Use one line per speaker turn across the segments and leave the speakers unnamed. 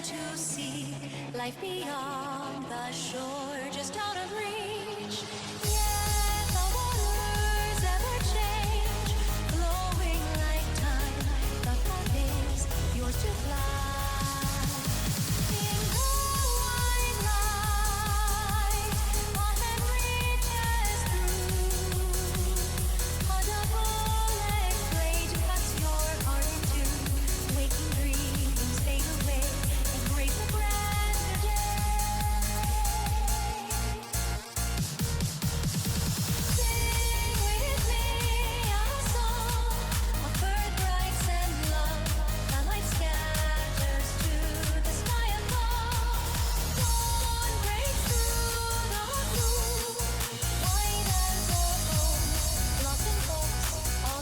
to see life beyond the shore, just out of reach. Yet the waters ever change, flowing like time. The path is yours to fly. In the wide light, our hand reaches through. A double-edged blade cuts your heart in two. Waking dreams fade away and grace the grand day. Sing with me a song of birthrights and love. The light scatters to the sky above. Dawn breaks through the gloom, white as a foam, lost in hopes all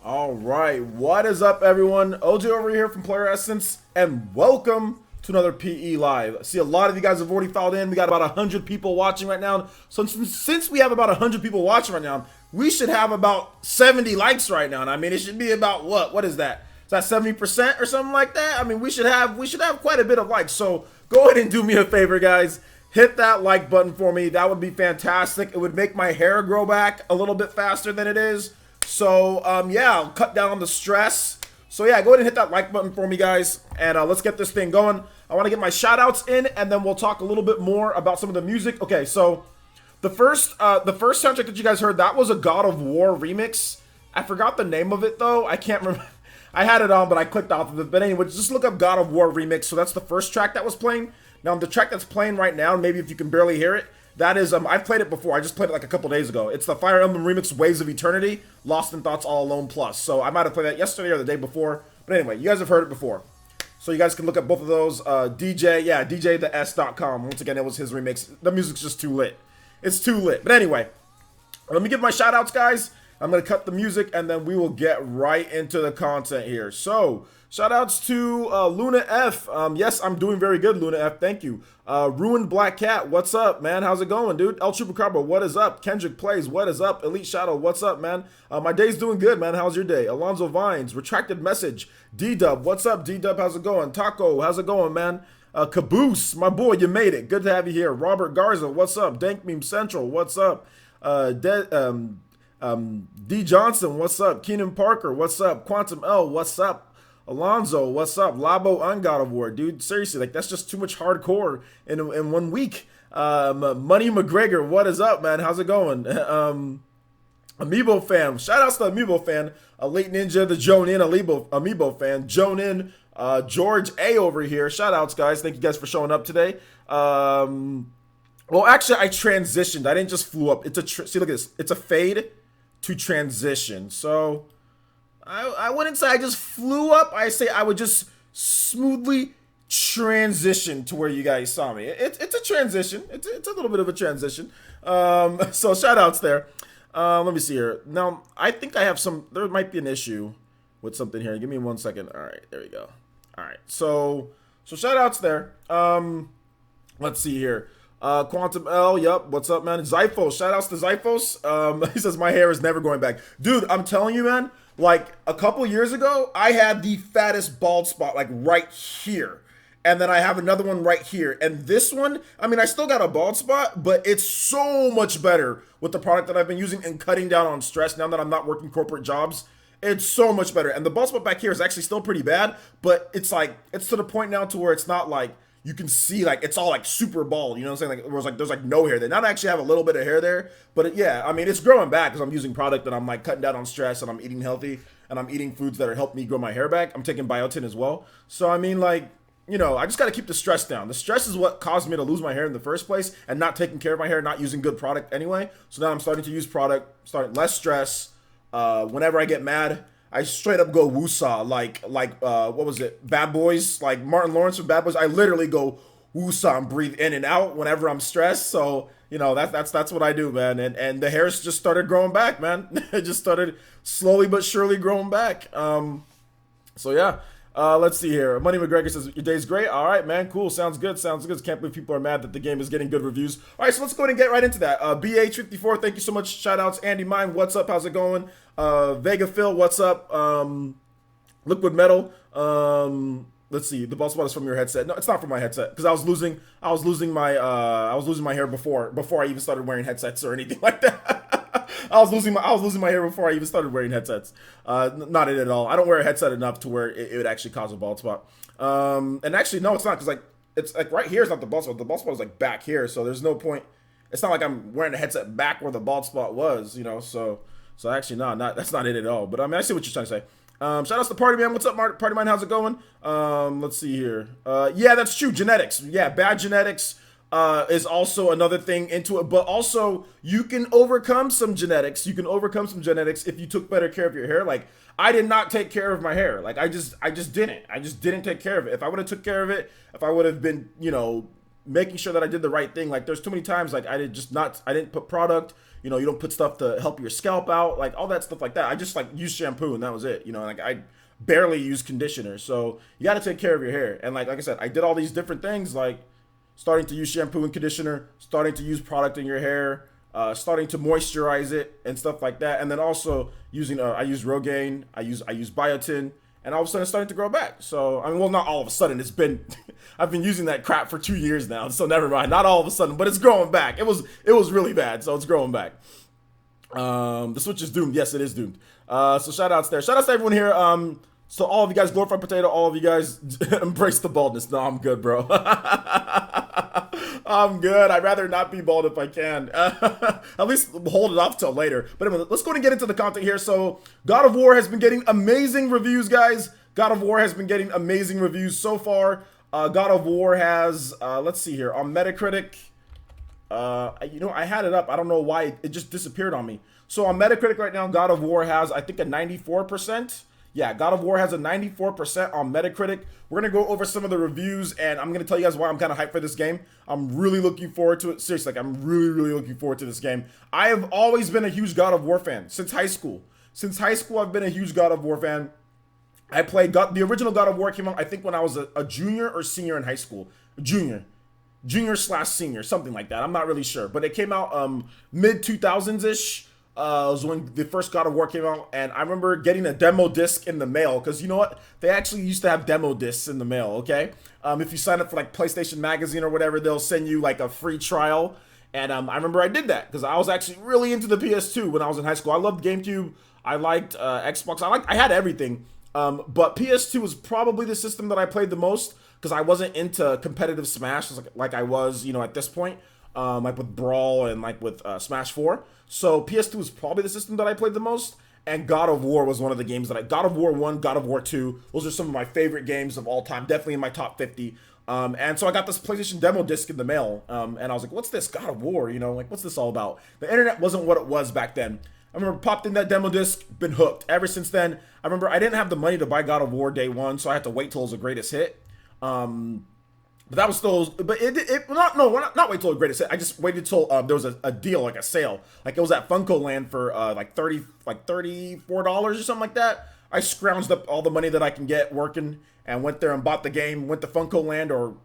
All right, what is up, everyone? OJ over here from Player Essence, and welcome to another PE Live. I see a lot of you guys have already followed in. We got about 100 people watching right now. So since we have about 100 people watching right now, we should have about 70 likes right now. And I mean, it should be about what is that? Is that 70% or something like that? I mean, we should have quite a bit of likes. So go ahead and do me a favor, guys. Hit that like button for me. That would be fantastic. It would make my hair grow back a little bit faster than it is. So, yeah, I'll cut down on the stress. So, yeah, go ahead and hit that like button for me, guys. And let's get this thing going. I want to get my shout-outs in, and then we'll talk a little bit more about some of the music. Okay, so the first soundtrack that you guys heard, that was a God of War remix. I forgot the name of it, though. I can't remember. I had it on, but I clicked off of it. But anyway, just look up God of War remix. So that's the first track that was playing. Now, the track that's playing right now, maybe if you can barely hear it, that is, I've played it before. I just played it like a couple days ago. It's the Fire Emblem remix, Waves of Eternity, Lost in Thoughts All Alone Plus. So I might have played that yesterday or the day before. But anyway, you guys have heard it before. So you guys can look at both of those. DJTheS.com. Once again, it was his remix. The music's just too lit. It's too lit. But anyway, let me give my shout outs, guys. I'm going to cut the music, and then we will get right into the content here. So, shout outs to Luna F. Yes, I'm doing very good, Luna F. Thank you. Ruined Black Cat, what's up, man? How's it going, dude? El Chupacabra, what is up? Kendrick Plays, what is up? Elite Shadow, what's up, man? My day's doing good, man. How's your day? Alonzo Vines, Retracted Message. D-Dub, what's up, D-Dub? How's it going? Taco, how's it going, man? Caboose, my boy, you made it. Good to have you here. Robert Garza, what's up? Dank Meme Central, what's up? D Johnson, what's up? Keenan Parker, what's up? Quantum L, what's up? Alonzo, what's up? Labo on God of War, dude. Seriously, like that's just too much hardcore in 1 week. Money McGregor, what is up, man? How's it going? Amiibo fan, shout outs to Amiibo fan. Late Ninja, the Jonin Amiibo fan. Jonin, George A over here. Shout outs, guys. Thank you guys for showing up today. Well, actually, I transitioned. I didn't just flew up. It's see, look at this. It's a fade to transition. So I wouldn't say I just flew up. I say I would just smoothly transition to where you guys saw me. It's a transition. It's a little bit of a transition. So shout outs there. Let me see here. Now, I think I have there might be an issue with something here. Give me 1 second. All right, there we go. All right, so shout outs there. Let's see here. Quantum L, yup, what's up, man? Zyphos, shout outs to Zyphos. He says, my hair is never going back. Dude, I'm telling you, man, like a couple years ago, I had the fattest bald spot, like right here. And then I have another one right here. And this one, I mean, I still got a bald spot, but it's so much better with the product that I've been using and cutting down on stress now that I'm not working corporate jobs. It's so much better. And the bald spot back here is actually still pretty bad, but it's to the point now to where it's not like, you can see like it's all like super bald. You know what I'm saying? Like there's like no hair there. Now I actually have a little bit of hair there, but yeah, I mean it's growing back because I'm using product and I'm like cutting down on stress and I'm eating healthy and I'm eating foods that are helping me grow my hair back. I'm taking biotin as well. So I mean like, you know, I just got to keep the stress down. The stress is what caused me to lose my hair in the first place, and not taking care of my hair, not using good product anyway. So now I'm starting to use product, starting less stress. Whenever I get mad, I straight up go woosah, like what was it, Bad Boys, like Martin Lawrence from Bad Boys. I literally go woosah and breathe in and out whenever I'm stressed. So you know that's what I do, man. And the hairs just started growing back, man. It just started slowly but surely growing back. So yeah. Let's see here. Money McGregor says, your day's great. All right, man. Cool. Sounds good. Sounds good. Can't believe people are mad that the game is getting good reviews. All right, so let's go ahead and get right into that. BH54, thank you so much. Shout outs. Andy Mine, what's up? How's it going? Vega Phil, what's up? Liquid Metal. Let's see. The ball spot is from your headset. No, it's not from my headset because I was losing my hair before I even started wearing headsets or anything like that. I was losing my hair before I even started wearing headsets. Not it at all. I don't wear a headset enough to where it would actually cause a bald spot. And actually, no, it's not because like it's like right here is not the bald spot. The bald spot is like back here, so there's no point. It's not like I'm wearing a headset back where the bald spot was, you know. So actually, no, that's not it at all. But I mean, I see what you're trying to say. Shout outs to Party Man. What's up, Party Man? How's it going? Let's see here. Yeah, that's true. Genetics. Yeah, bad genetics. Is also another thing into it, but also you can overcome some genetics. You can overcome some genetics if you took better care of your hair. Like I did not take care of my hair. Like I just didn't take care of it. If I would have took care of it, if I would have been, you know, making sure that I did the right thing. Like there's too many times like I didn't put product. You know, you don't put stuff to help your scalp out, like all that stuff like that. I just like used shampoo and that was it. You know, like I barely use conditioner. So you got to take care of your hair. And like I said, I did all these different things like starting to use shampoo and conditioner, starting to use product in your hair, starting to moisturize it and stuff like that. And then also using, I use Rogaine, I use biotin, and all of a sudden it's starting to grow back. So, I mean, well, not all of a sudden. It's been, I've been using that crap for 2 years now. So never mind, not all of a sudden, but it's growing back. It was really bad, so it's growing back. The Switch is doomed. Yes, it is doomed. So shout outs there. Shout outs to everyone here. So all of you guys, Glorified Potato, all of you guys embrace the baldness. No, I'm good, bro. I'm good. I'd rather not be bald if I can. At least hold it off till later. But anyway, let's go and get into the content here. So God of War has been getting amazing reviews, guys. God of War has been getting amazing reviews so far. God of War has, let's see here, on Metacritic. You know, I had it up. I don't know why it just disappeared on me. So on Metacritic right now, God of War has, I think, a 94%. Yeah, God of War has a 94% on Metacritic. We're going to go over some of the reviews, and I'm going to tell you guys why I'm kind of hyped for this game. I'm really looking forward to it. Seriously, like, I'm really, really looking forward to this game. I have always been a huge God of War fan since high school. Since high school, I've been a huge God of War fan. I played the original God of War came out, I think, when I was a junior or senior in high school. Junior/senior, something like that. I'm not really sure. But it came out mid-2000s-ish. Was when the first God of War came out, and I remember getting a demo disc in the mail, because you know what? They actually used to have demo discs in the mail, okay? If you sign up for like PlayStation Magazine or whatever, they'll send you like a free trial, and I remember I did that, because I was actually really into the PS2 when I was in high school. I loved GameCube, I liked Xbox, I had everything, but PS2 was probably the system that I played the most, because I wasn't into competitive Smash like I was, you know, at this point. Like with Brawl and like with Smash 4. So PS2 was probably the system that I played the most, and God of War was one of the games that God of War 1, God of War 2, those are some of my favorite games of all time, definitely in my top 50. And so I got this PlayStation demo disc in the mail, and I was like, what's this God of War, you know, like what's this all about? The internet wasn't what it was back then. I remember popped in that demo disc, been hooked. Ever since then, I remember I didn't have the money to buy God of War day one, so I had to wait till it was the greatest hit. But that was still, but not wait till the greatest hit. I just waited till there was a deal, like a sale, like it was at Funko Land for like $34 or something like that. I scrounged up all the money that I can get working and went there and bought the game. Went to Funko Land, or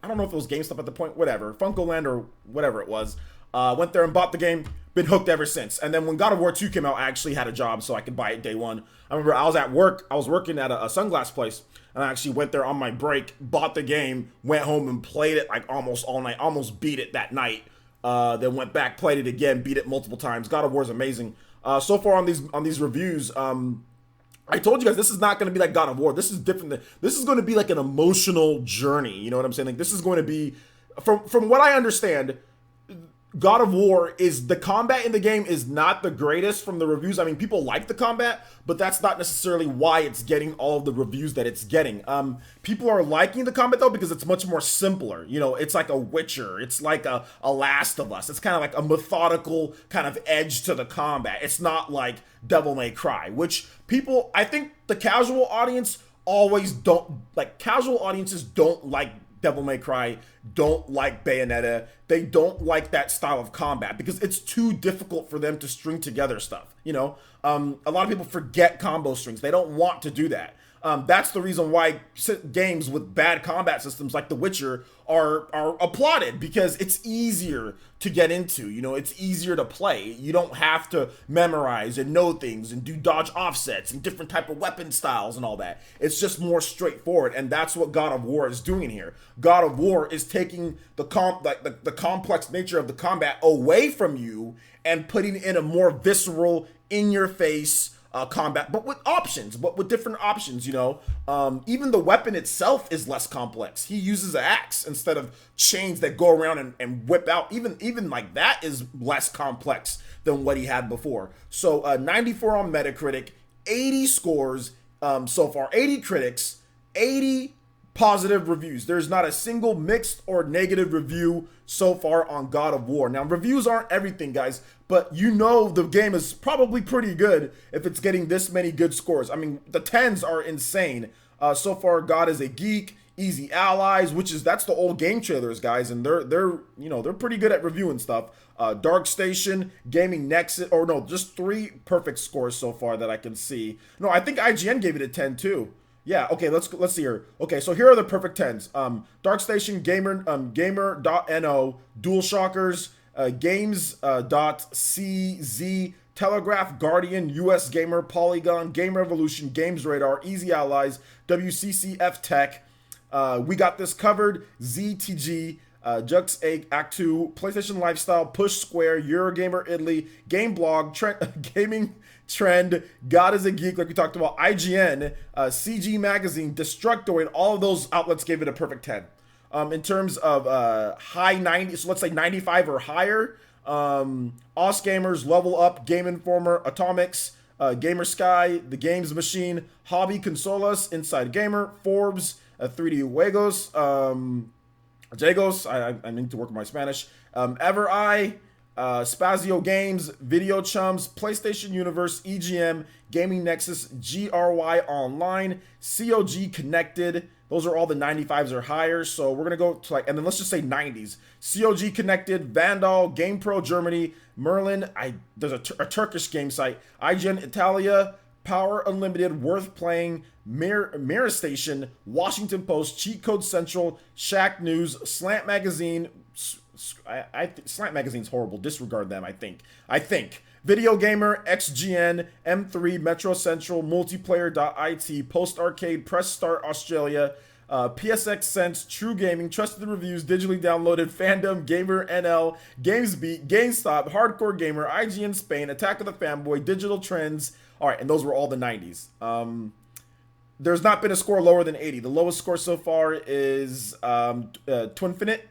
I don't know if it was GameStop at the point, whatever, Funko Land or whatever it was. Went there and bought the game. Been hooked ever since. And then when God of War 2 came out, I actually had a job so I could buy it day one. I remember I was at work. I was working at a sunglass place. And I actually went there on my break, bought the game, went home and played it like almost all night. Almost beat it that night. Then went back, played it again, beat it multiple times. God of War is amazing. So far on these reviews, I told you guys this is not going to be like God of War. This is different. This is going to be like an emotional journey. You know what I'm saying? Like this is going to be, from what I understand, God of War is the combat in the game is not the greatest from the reviews. I mean, people like the combat, but that's not necessarily why it's getting all of the reviews that it's getting. People are liking the combat though because it's much more simpler. You know, it's like a Witcher. It's like a Last of Us. It's kind of like a methodical kind of edge to the combat. It's not like Devil May Cry, which people, I think the casual audience always don't like. Casual audiences don't like Devil May Cry, don't like Bayonetta. They don't like that style of combat because it's too difficult for them to string together stuff. You know, a lot of people forget combo strings. They don't want to do that. That's the reason why games with bad combat systems like The Witcher are applauded because it's easier to get into. You know, it's easier to play. You don't have to memorize and know things and do dodge offsets and different type of weapon styles and all that. It's just more straightforward, and that's what God of War is doing here. God of War is taking the complex nature of the combat away from you and putting in a more visceral, in your face combat, but with options, but with different options, you know. Even the weapon itself is less complex. He uses an axe instead of chains that go around and whip out. Even like that is less complex than what he had before. So 94 on Metacritic, 80 scores so far, 80 critics, 80 positive reviews. There's not a single mixed or negative review so far on God of War. Now, reviews aren't everything, guys, but you know the game is probably pretty good if it's getting this many good scores. I mean, the 10s are insane. So far, God is a Geek, Easy Allies, that's the old game trailers, guys, and they're pretty good at reviewing stuff. Dark Station, Gaming Nexus, or no, just 3 perfect scores so far that I can see. No, I think IGN gave it a 10 too. Yeah, okay, let's see here. Okay, so here are the perfect 10s. Dark Station, Gamer.no, DualShockers, Games.cz, Telegraph, Guardian, US Gamer, Polygon, Game Revolution, Games Radar, Easy Allies, WCCF Tech, We Got This Covered, ZTG, Jux Act 2, PlayStation Lifestyle, Push Square, Eurogamer Italy, Game Blog, Gaming Trend, God is a Geek, like we talked about, IGN, CG Magazine, Destructoid, all of those outlets gave it a perfect 10. In terms of high 90, so let's say 95 or higher, Os Gamers, Level Up, Game Informer, Atomics, Gamer Sky, The Games Machine, Hobby Consolas, Inside Gamer, Forbes, 3D Juegos, Jagos, I need to work on my Spanish, Ever Eye, Spazio Games, Video Chums, PlayStation Universe, EGM, Gaming Nexus, GRY Online, COG Connected. Those are all the 95s or higher. So we're gonna go to like, and then let's just say 90s. COG Connected, Vandal, GamePro Germany, Merlin. There's a Turkish game site. IGN Italia, Power Unlimited, Worth Playing, Mirror Station, Washington Post, Cheat Code Central, Shack News, Slant Magazine. Slant Magazine's horrible. Disregard them, I think. Video Gamer, XGN, M3, Metro Central, Multiplayer.it, Post Arcade, Press Start Australia, PSX Sense, True Gaming, Trusted Reviews, Digitally Downloaded, Fandom, Gamer NL, GamesBeat, GameStop, Hardcore Gamer, IGN Spain, Attack of the Fanboy, Digital Trends. All right, and those were all the 90s. There's not been a score lower than 80. The lowest score so far is Twinfinite.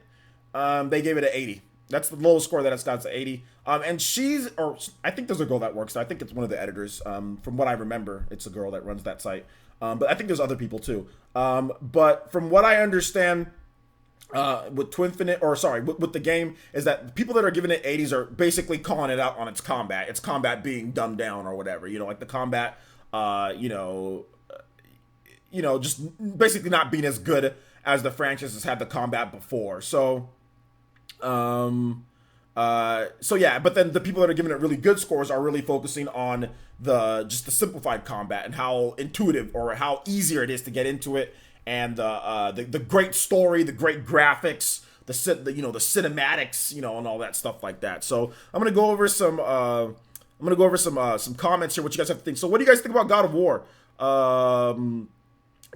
They gave it an 80. That's the lowest score that it's got, it's 80. And I think there's a girl that works there. I think it's one of the editors. From what I remember, it's a girl that runs that site. But I think there's other people too. But from what I understand, with Twinfinite, with the game, is that the people that are giving it 80s are basically calling it out on its combat being dumbed down or whatever. You know, like the combat, just basically not being as good as the franchise has had the combat before. So yeah, but then the people that are giving it really good scores are really focusing on the simplified combat and how intuitive or how easier it is to get into it, and the great story, the great graphics, the cinematics, and all that stuff like that. So I'm gonna go over some comments here. What you guys have to think. So what do you guys think about God of War?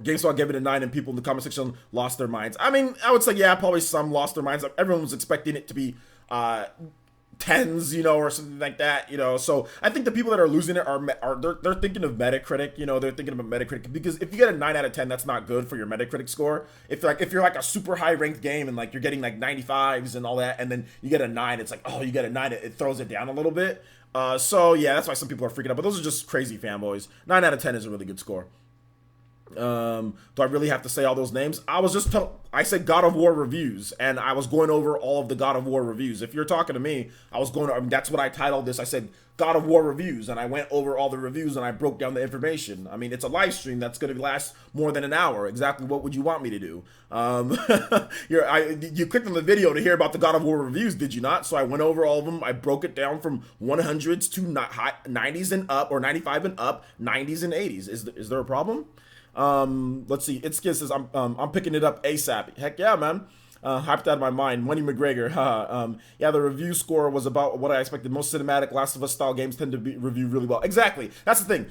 GameSpot gave it a 9 and people in the comment section lost their minds. I mean, I would say, yeah, probably some lost their minds. Everyone was expecting it to be tens, you know, or something like that, you know. So I think the people that are losing it are they're thinking of Metacritic, you know, they're thinking of a Metacritic, because if you get a 9 out of 10, that's not good for your Metacritic score. If you're like a super high ranked game and like you're getting like 95s and all that, and then you get a 9, it's like, oh, you get a 9, it throws it down a little bit. So yeah, that's why some people are freaking out. But those are just crazy fanboys. 9 out of 10 is a really good score. Do I really have to say all those names? I said God of War reviews, and I was going over all of the God of War reviews. If you're talking to me, that's what I titled this. I said God of War reviews, and I went over all the reviews and I broke down the information. I mean, it's a live stream that's going to last more than an hour. Exactly what would you want me to do? You clicked on the video to hear about the God of War reviews, did you not? So I went over all of them. I broke it down from 100s to 90s and up, or 95 and up, 90s and 80s. Is there a problem? Let's see. It says I'm picking it up ASAP. Heck yeah, man. Hyped out of my mind. Money McGregor. Yeah, the review score was about what I expected. Most cinematic Last of Us style games tend to be reviewed really well. Exactly. That's the thing.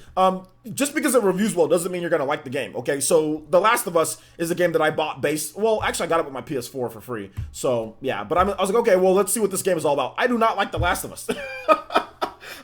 Just because it reviews well doesn't mean you're gonna like the game. Okay, so The Last of Us is a game that I bought actually I got it with my PS4 for free. So yeah, but I was like, okay, well, let's see what this game is all about. I do not like The Last of Us.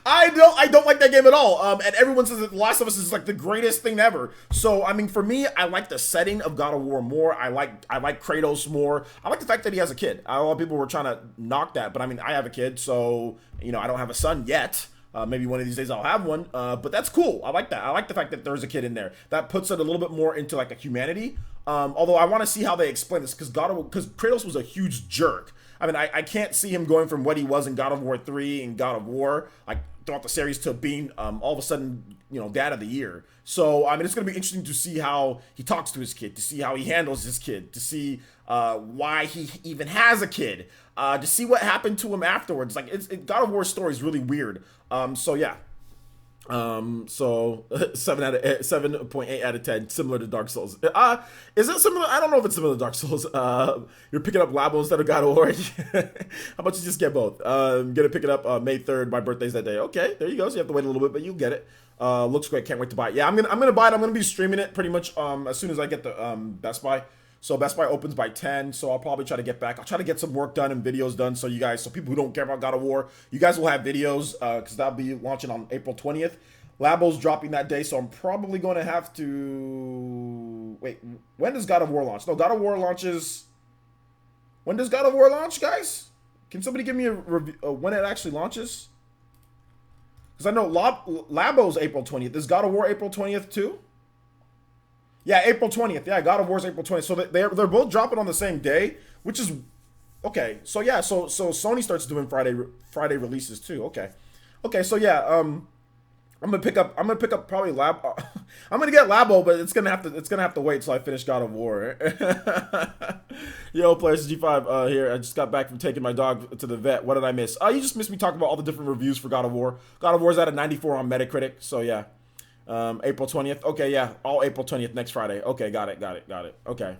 I don't like that game at all. And everyone says that The Last of Us is like the greatest thing ever. So I mean, for me, I like the setting of God of War more. I like Kratos more. I like the fact that he has a kid. A lot of people were trying to knock that, but I mean, I have a kid, so you know, I don't have a son yet. Maybe one of these days I'll have one. But that's cool. I like that. I like the fact that there's a kid in there. That puts it a little bit more into like a humanity. Although I want to see how they explain this, because Kratos was a huge jerk. I mean, I can't see him going from what he was in God of War 3 and God of War, like throughout the series, to being all of a sudden, you know, dad of the year. So I mean, it's gonna be interesting to see how he talks to his kid, to see how he handles his kid, to see why he even has a kid, to see what happened to him afterwards. Like God of War's story is really weird. So yeah. So 7.8 out of 10, similar to Dark Souls. Is it similar? I don't know if it's similar to Dark Souls. You're picking up Labo instead of God of War. How about you just get both? Gonna pick it up May 3rd. My birthday's that day. Okay, there you go. So you have to wait a little bit, but you'll get it. Looks great. Can't wait to buy it. Yeah, I'm gonna buy it. I'm gonna be streaming it pretty much as soon as I get the Best Buy. So Best Buy opens by 10, so I'll probably try to get back. I'll try to get some work done and videos done, so people who don't care about God of War, you guys will have videos, because that'll be launching on April 20th. Labo's dropping that day, so I'm probably going to have to... Wait, when does God of War launch? No, God of War launches... When does God of War launch, guys? Can somebody give me a review when it actually launches? Because I know Labo's April 20th. Is God of War April 20th too? Yeah, April 20th. Yeah, God of War's April 20th. So they're both dropping on the same day, which is okay. So yeah, so Sony starts doing Friday releases too. Okay. So yeah, I'm gonna pick up probably I'm gonna get Labo, but it's gonna have to wait till I finish God of War. Yo, Players G5 here. I just got back from taking my dog to the vet. What did I miss? You just missed me talking about all the different reviews for God of War. God of War's at a 94 on Metacritic. So yeah. April 20th. Okay, yeah, all April 20th next Friday. Okay, got it. Okay.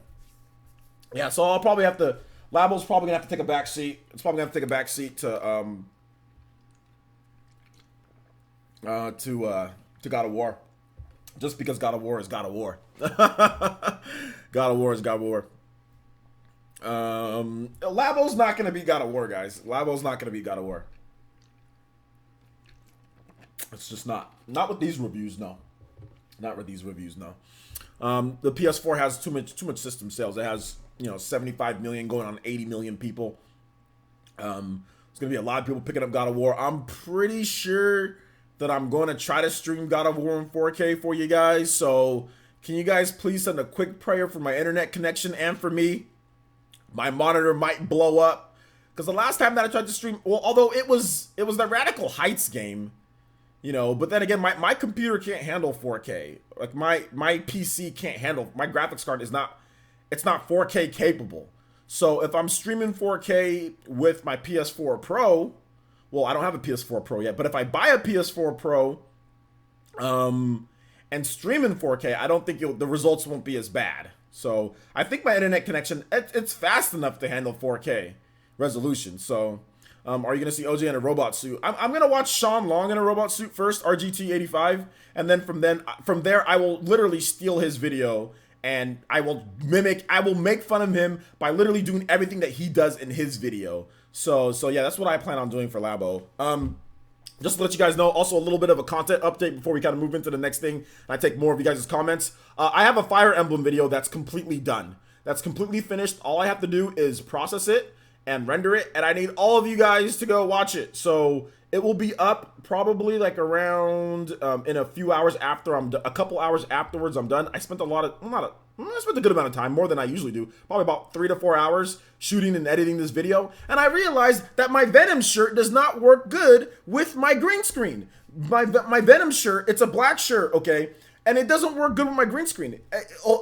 Yeah, so I'll probably have to... Labo's probably going to have to take a back seat. It's probably going to have to take a back seat to God of War. Just because God of War is God of War. God of War is God of War. Labo's not going to be God of War, guys. Labo's not going to be God of War. It's just not with these reviews, no. Not with these reviews, no. The PS4 has too much system sales. It has 75 million going on 80 million people. There's gonna be a lot of people picking up God of War. I'm pretty sure that I'm going to try to stream God of War in 4K for you guys. So can you guys please send a quick prayer for my internet connection and for me? My monitor might blow up, because the last time that I tried to stream, well, although it was the Radical Heights game. But then again, my computer can't handle 4K. Like my PC can't handle, my graphics card it's not 4K capable. So if I'm streaming 4K with my PS4 Pro, well, I don't have a PS4 Pro yet, but if I buy a PS4 Pro, and stream in 4K, I don't think the results won't be as bad. So I think my internet connection, it's fast enough to handle 4K resolution. So. Are you going to see OJ in a robot suit? I'm going to watch Sean Long in a robot suit first, RGT85, and then from there, I will literally steal his video, and I will make fun of him by literally doing everything that he does in his video. So yeah, that's what I plan on doing for Labo. Just to let you guys know, also a little bit of a content update before we kind of move into the next thing, and I take more of you guys' comments. I have a Fire Emblem video that's completely done. That's completely finished. All I have to do is process it and render it, and I need all of you guys to go watch it. So it will be up probably like around in a few hours after a couple hours afterwards I'm done. I spent I spent a good amount of time, more than I usually do, probably about 3 to 4 hours shooting and editing this video, and I realized that my Venom shirt does not work good with my green screen. My Venom shirt, it's a black shirt, okay, and it doesn't work good with my green screen.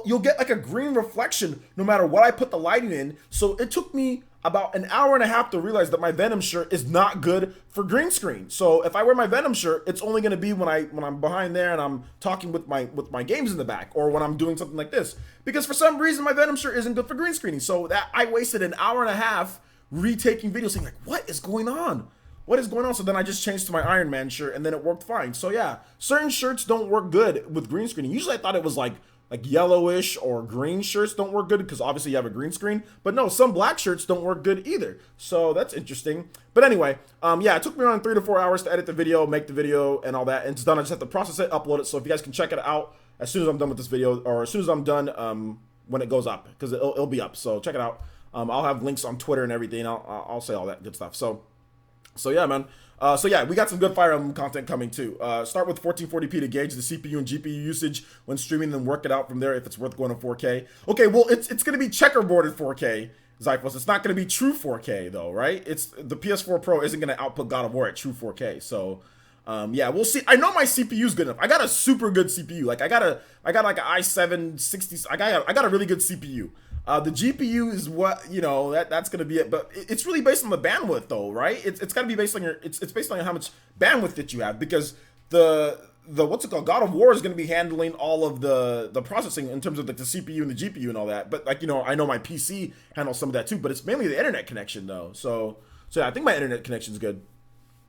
You'll get like a green reflection no matter what I put the lighting in, so it took me about an hour and a half to realize that my Venom shirt is not good for green screen. So if I wear my Venom shirt, it's only going to be when I'm behind there and I'm talking with my games in the back, or when I'm doing something like this. Because for some reason my Venom shirt isn't good for green screening. So that I wasted an hour and a half retaking videos saying like, what is going on? What is going on? So then I just changed to my Iron Man shirt and then it worked fine. So yeah, certain shirts don't work good with green screening. Usually I thought it was like yellowish or green shirts don't work good because obviously you have a green screen, but no, some black shirts don't work good either. So that's interesting. But anyway, yeah, it took me around 3 to 4 hours to edit the video, make the video and all that, and it's done. I just have to process it, upload it. So if you guys can check it out as soon as I'm done with this video, or as soon as I'm done when it goes up, because it'll be up. So check it out. I'll have links on Twitter and everything. I'll say all that good stuff. So yeah, man. So yeah, we got some good Fire Emblem content coming too. Start with 1440p to gauge the CPU and GPU usage when streaming, then work it out from there if it's worth going to 4K. Okay, well, it's going to be checkerboarded 4K, Zyphos. It's not going to be true 4K though, right? It's the PS4 Pro isn't going to output God of War at true 4K. So yeah, we'll see. I know my CPU is good enough. I got a super good CPU. Like I got like an i7 60. I got a really good CPU. The GPU is what, you know, that's gonna be it, but it's really based on the bandwidth though, right? It's gotta be based on it's based on how much bandwidth that you have, because the what's it called, God of War is gonna be handling all of the processing in terms of like the CPU and the GPU and all that. But like, you know, I know my PC handles some of that too, but it's mainly the internet connection though. So yeah, I think my internet connection's good.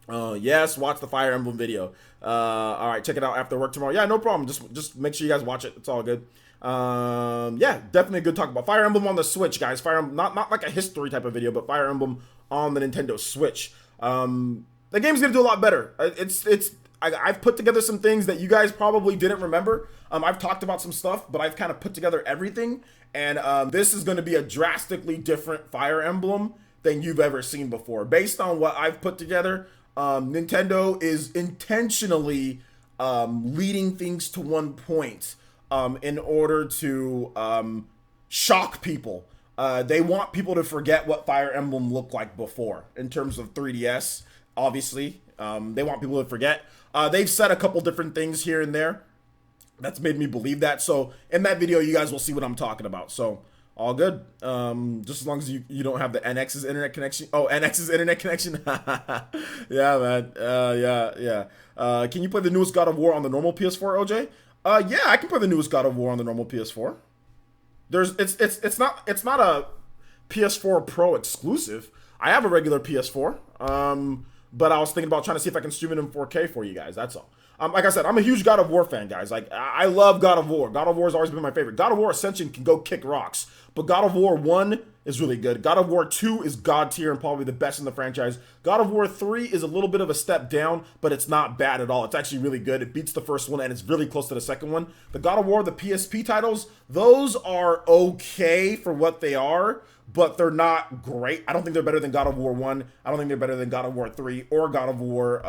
Yes, watch the Fire Emblem video. All right, check it out after work tomorrow. Yeah, no problem. Just make sure you guys watch it. It's all good. Yeah, definitely a good talk about Fire Emblem on the Switch, guys. Fire Emblem, not like a history type of video, but Fire Emblem on the Nintendo Switch. The game's gonna do a lot better. I've put together some things that you guys probably didn't remember. I've talked about some stuff, but I've kind of put together everything, and this is going to be a drastically different Fire Emblem than you've ever seen before. Based on what I've put together, Nintendo is intentionally leading things to one point in order to shock people. They want people to forget what Fire Emblem looked like before in terms of 3DS, obviously. They want people to forget. They've said a couple different things here and there that's made me believe that. So in that video, you guys will see what I'm talking about. So all good. Just as long as you don't have the NX's internet connection. Oh, NX's internet connection. Yeah, man. Yeah. Can you play the newest God of War on the normal PS4, OJ? Yeah, I can play the newest God of War on the normal PS4. It's not a PS4 Pro exclusive. I have a regular PS4. But I was thinking about trying to see if I can stream it in 4K for you guys. That's all. Like I said, I'm a huge God of War fan, guys. Like, I love God of War. God of War has always been my favorite. God of War Ascension can go kick rocks. But God of War 1 is really good. God of War 2 is God tier and probably the best in the franchise. God of War 3 is a little bit of a step down, but it's not bad at all. It's actually really good. It beats the first one, and it's really close to the second one. The God of War, the PSP titles, those are okay for what they are, but they're not great. I don't think they're better than God of War 1. I don't think they're better than God of War 3 or God of War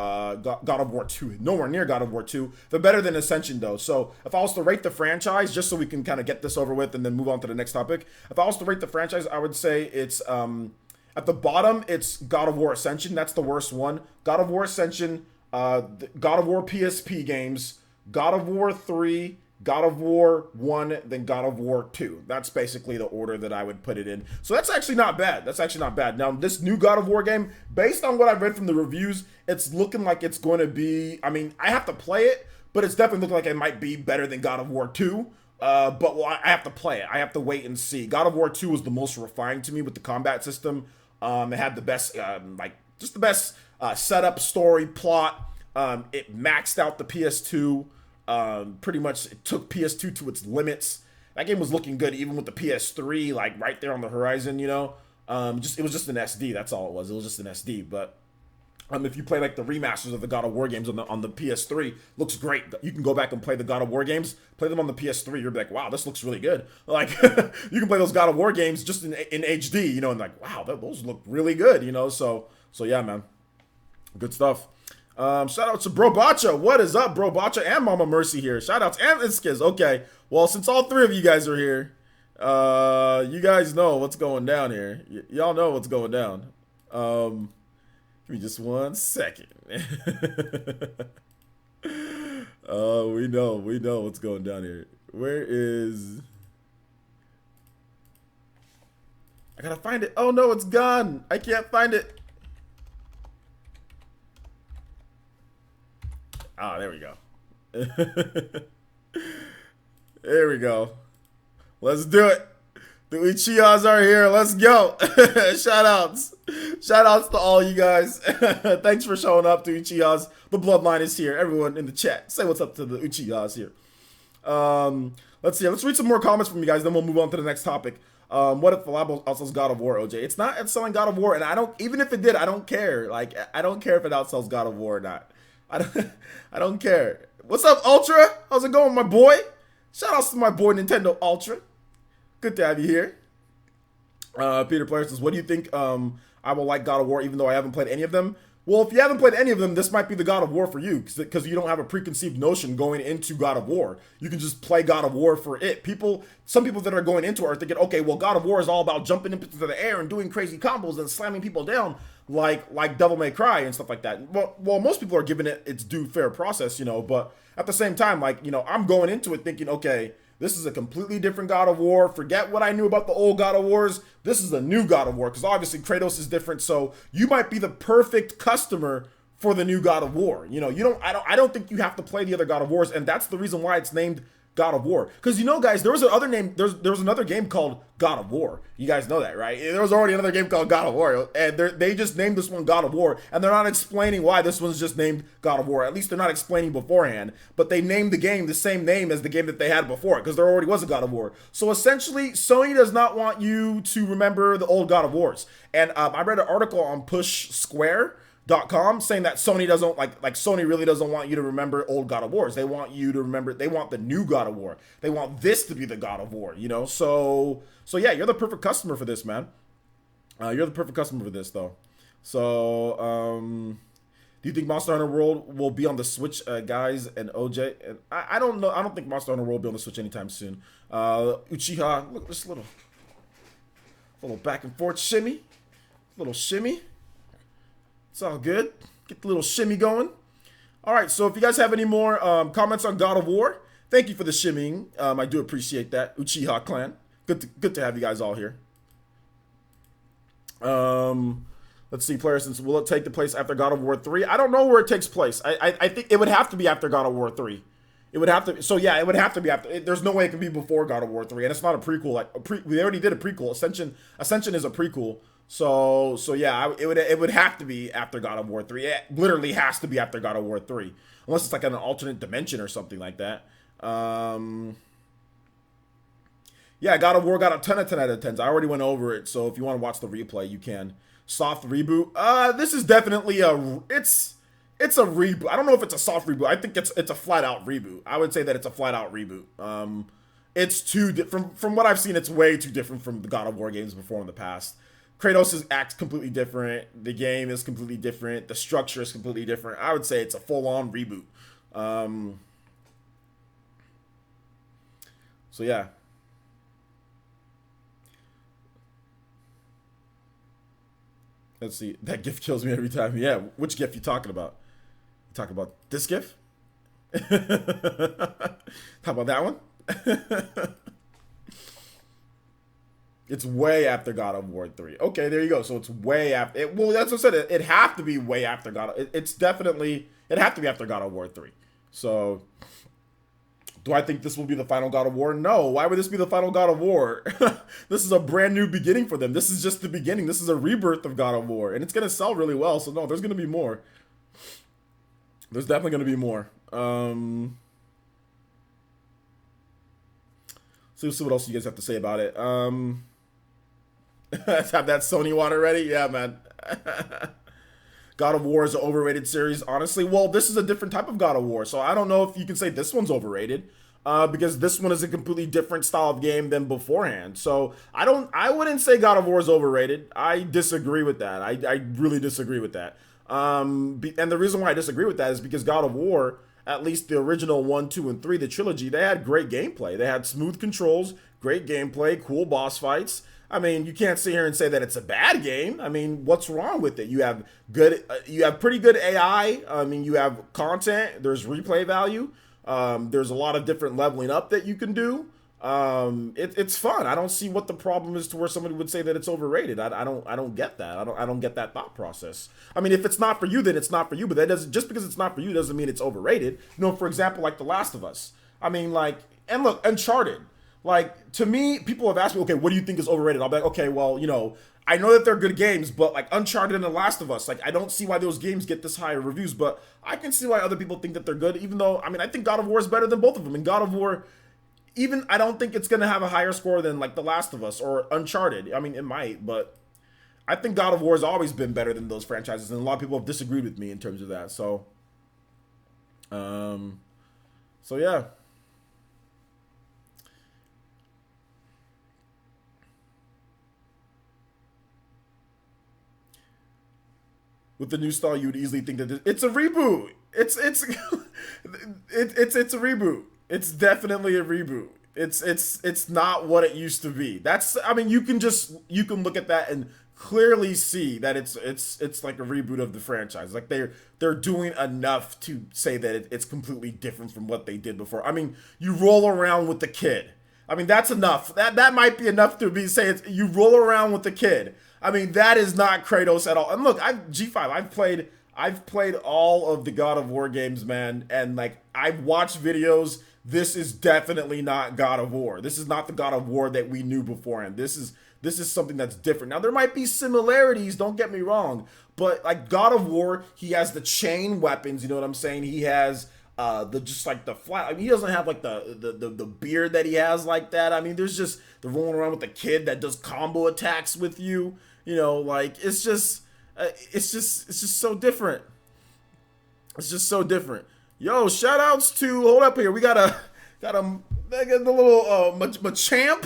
2. Nowhere near God of War 2. They're better than Ascension, though. So if I was to rate the franchise, just so we can kind of get this over with and then move on to the next topic, if I was to rate the franchise, I would say it's, at the bottom, it's God of War Ascension. That's the worst one. God of War Ascension, God of War PSP games, God of War 3, God of War 1, then God of War 2. That's basically the order that I would put it in. So that's actually not bad. Now, this new God of War game, based on what I've read from the reviews, it's looking like it's going to be, I mean, I have to play it, but it's definitely looking like it might be better than God of War 2. But I have to play it. I have to wait and see. God of War 2 was the most refined to me with the combat system. It had the best, just the best setup, story, plot. It maxed out the PS2. Pretty much it took PS2 to its limits. That game was looking good even with the PS3 like right there on the horizon, you know. Just it was just an SD. That's all it was. It was just an SD. But if you play like the remasters of the God of War games on the PS3, looks great. You can go back and play the God of War games, play them on the PS3. You're like, wow, this looks really good. Like you can play those God of War games just in HD, you know, and like, wow, those look really good, you know. So yeah, man, good stuff. Shout out to Bro Bacha. What is up, Bro Bacha and Mama Mercy here? Shout outs and Iskiz. Okay, well, since all three of you guys are here, you guys know what's going down here. Y'all know what's going down. Give me just 1 second. We know what's going down here. Where is... I gotta find it. Oh no, it's gone. I can't find it. Ah, there we go. There we go. Let's do it. The Uchihas are here. Let's go. Shout outs to all you guys. Thanks for showing up to Uchihas. The bloodline is here. Everyone in the chat, say what's up to the Uchihas here. Let's see. Let's read some more comments from you guys, then we'll move on to the next topic. What if Labo outsells God of War, OJ? It's not outselling God of War, and I don't, even if it did, I don't care. Like, I don't care if it outsells God of War or not. I don't care. What's up, Ultra? How's it going, my boy? Shout outs to my boy Nintendo Ultra. Good to have you here. Peter Player says, what do you think I will like God of War even though I haven't played any of them? Well, if you haven't played any of them, this might be the God of War for you because you don't have a preconceived notion going into God of War. You can just play God of War for it. Some people that are going into it are thinking, okay, well, God of War is all about jumping into the air and doing crazy combos and slamming people down like Devil May Cry and stuff like that. Well, most people are giving it its due fair process, you know, but at the same time, like, you know, I'm going into it thinking, okay, this is a completely different God of War. Forget what I knew about the old God of Wars. This is a new God of War because obviously Kratos is different. So you might be the perfect customer for the new God of War. You know, I don't think you have to play the other God of Wars, and that's the reason why it's named God of War. Because, you know, guys, there was another name. There was another game called God of War. You guys know that, right? There was already another game called God of War, and they just named this one God of War, and they're not explaining why this one's just named God of War. At least they're not explaining beforehand. But they named the game the same name as the game that they had before, because there already was a God of War. So essentially, Sony does not want you to remember the old God of Wars. And I read an article on PushSquare.com saying that Sony doesn't like Sony really doesn't want you to remember old God of Wars. They want you to remember, they want the new God of War. They want this to be the God of War, you know? So yeah, you're the perfect customer for this, man. You're the perfect customer for this, though. So, do you think Monster Hunter World will be on the Switch, guys, and OJ? And I don't know. I don't think Monster Hunter World will be on the Switch anytime soon. Uchiha, look, this little back and forth shimmy. Little shimmy. It's all good. Get the little shimmy going. All right, so if you guys have any more comments on God of War, thank you for the shimmying. I do appreciate that, Uchiha clan. Good to have you guys all here. Let's see, player, since will it take the place after God of War 3? I don't know where it takes place. I think it would have to be after God of War 3. It would have to. So yeah, it would have to be after. There's no way it can be before God of War 3, and it's not a prequel. We already did a prequel. Ascension is a prequel. So yeah, it would have to be after God of War 3. It literally has to be after God of War 3, unless it's like an alternate dimension or something like that. Yeah, God of War got a 10 out of 10s. I already went over it, so if you want to watch the replay, you can. Soft reboot. This is definitely it's a reboot. I don't know if it's a soft reboot. I think it's a flat out reboot. I would say that it's a flat out reboot. It's too from what I've seen. It's way too different from the God of War games before in the past. Kratos acts completely different. The game is completely different. The structure is completely different. I would say it's a full-on reboot. So yeah. Let's see. That GIF kills me every time. Yeah, which GIF you talking about? You talking about this GIF? How about that one? It's way after God of War 3. Okay, there you go. So it's way after. Well, that's what I said. It have to be way after God. It's definitely. It have to be after God of War 3. So, do I think this will be the final God of War? No. Why would this be the final God of War? This is a brand new beginning for them. This is just the beginning. This is a rebirth of God of War, and it's gonna sell really well. So no, there's gonna be more. There's definitely gonna be more. So let's see what else you guys have to say about it. Have that Sony water ready? Yeah, man. God of War is an overrated series, honestly. Well, this is a different type of God of War, so I don't know if you can say this one's overrated, because this one is a completely different style of game than beforehand. So I wouldn't say God of War is overrated. I disagree with that. I really disagree with that. And the reason why I disagree with that is because God of War, at least the original 1, 2, and 3, the trilogy, they had great gameplay. They had smooth controls, great gameplay, cool boss fights. I mean, you can't sit here and say that it's a bad game. I mean, what's wrong with it? You have pretty good AI. I mean, you have content. There's replay value. There's a lot of different leveling up that you can do. It's fun. I don't see what the problem is to where somebody would say that it's overrated. I don't get that. I don't get that thought process. I mean, if it's not for you, then it's not for you. But that doesn't, just because it's not for you doesn't mean it's overrated. You know, for example, like The Last of Us. I mean, like, and look, Uncharted. Like, to me, people have asked me, okay, what do you think is overrated? I'll be like, okay, well, you know, I know that they're good games, but like Uncharted and The Last of Us, like, I don't see why those games get this high reviews, but I can see why other people think that they're good, even though, I mean, I think God of War is better than both of them. And God of War, even, I don't think it's going to have a higher score than like The Last of Us or Uncharted. I mean, it might, but I think God of War has always been better than those franchises, and a lot of people have disagreed with me in terms of that. So yeah. With the new style, you would easily think that it's a reboot. It's a reboot. It's definitely a reboot. It's not what it used to be. That's, I mean, you can look at that and clearly see that it's like a reboot of the franchise. Like they're doing enough to say that it's completely different from what they did before. I mean, you roll around with the kid. I mean, that's enough. That might be enough to be say it's, you roll around with the kid. I mean, that is not Kratos at all. And look, I've played all of the God of War games, man, and like I've watched videos. This is definitely not God of War. This is not the God of War that we knew beforehand. This is something that's different. Now there might be similarities, don't get me wrong, but like God of War, he has the chain weapons, you know what I'm saying? He has the just like the flat. I mean, he doesn't have like the beard that he has like that. I mean, there's just the rolling around with the kid that does combo attacks with you. You know, like it's just so different. It's just so different. Yo, shout outs to, hold up here. We got the little Machamp,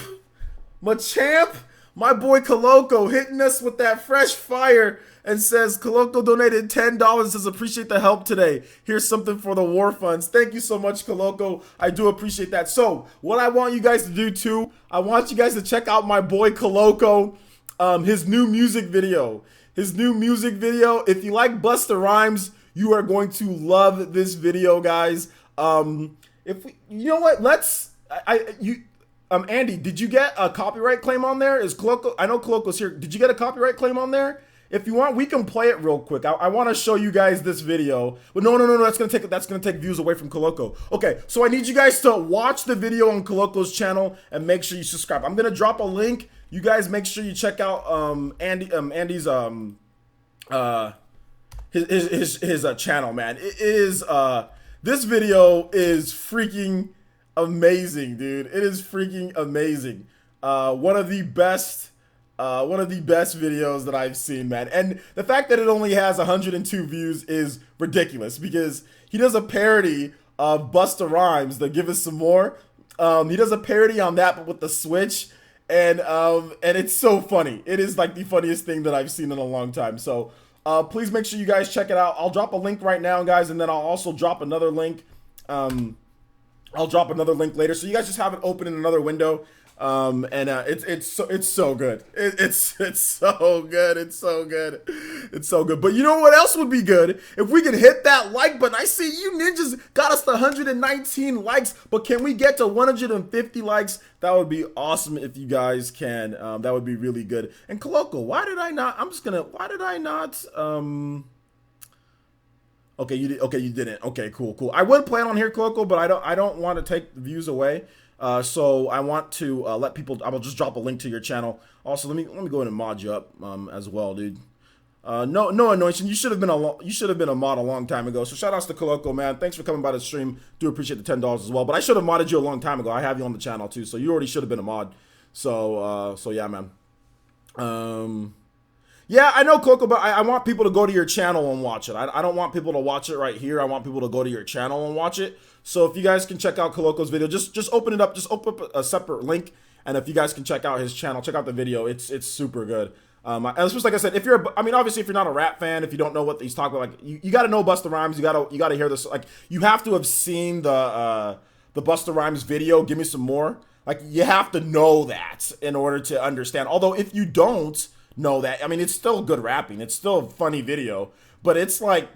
my boy Coloco hitting us with that fresh fire and says Coloco donated $10, says appreciate the help today. Here's something for the war funds. Thank you so much, Coloco. I do appreciate that. So what I want you guys to do too, I want you guys to check out my boy Coloco, his new music video. If you like Busta Rhymes, you are going to love this video, guys. You know what? Andy, did you get a copyright claim on there? Is Coloco? I know Coloco's here. Did you get a copyright claim on there? If you want, we can play it real quick. I want to show you guys this video. But no. That's gonna take views away from Coloco. Okay, so I need you guys to watch the video on Coloco's channel and make sure you subscribe. I'm gonna drop a link. You guys make sure you check out Andy's his channel, man. It is this video is freaking amazing, dude. It is freaking amazing. One of the best videos that I've seen, man. And the fact that it only has 102 views is ridiculous because he does a parody of Busta Rhymes, the Give Us Some More. He does a parody on that, but with the Switch. And it's so funny. It is like the funniest thing that I've seen in a long time. So please make sure you guys check it out. I'll drop a link right now, guys, and then I'll also drop another link. I'll drop another link later, so you guys just have it open in another window. It's so good. It's so good. It's so good. It's so good. But you know what else would be good? If we could hit that like button. I see you ninjas got us to 119 likes, but can we get to 150 likes? That would be awesome if you guys can. That would be really good. And Coloco, why did I not? Okay, you did. Okay, you didn't. Okay, cool. I would plan on here, Coloco, but I don't want to take the views away. So I want to let people. I will just drop a link to your channel. Also, let me go ahead and mod you up as well, dude. No anointing. You should have been a mod a long time ago. So shout outs to Coloco, man. Thanks for coming by the stream. Do appreciate the $10 as well. But I should have modded you a long time ago. I have you on the channel too, so you already should have been a mod. So yeah, man. Yeah, I know, Coco, but I want people to go to your channel and watch it. I don't want people to watch it right here. I want people to go to your channel and watch it. So if you guys can check out Coloco's video, just open it up. Just open up a separate link, and if you guys can check out his channel, check out the video. It's super good. It's just like I said, if you're, I mean, obviously, if you're not a rap fan, if you don't know what he's talking about, like you got to know Busta Rhymes. You gotta hear this. Like you have to have seen the Busta Rhymes video. Give me some more. Like you have to know that in order to understand. Although if you don't know that, I mean, it's still good rapping. It's still a funny video, but it's like,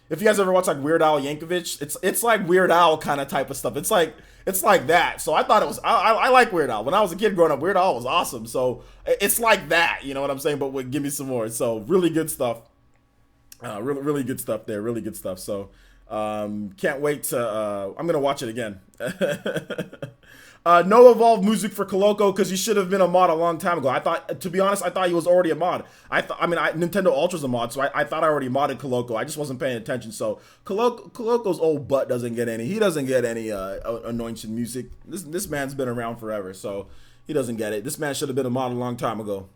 if you guys ever watch like Weird Al Yankovic, it's like Weird Al kind of type of stuff. It's like that. So I thought it was, I like Weird Al. When I was a kid growing up, Weird Al was awesome. So it's like that, you know what I'm saying? But give me some more. So really good stuff. Really good stuff there. Really good stuff. So can't wait to, I'm gonna watch it again. No evolved music for Coloco because he should have been a mod a long time ago. I thought, to be honest, I thought he was already a mod. Nintendo Ultra's a mod, so I thought I already modded Coloco. I just wasn't paying attention. So Coloco's old butt doesn't get any. He doesn't get any anointing music. This man's been around forever, so he doesn't get it. This man should have been a mod a long time ago.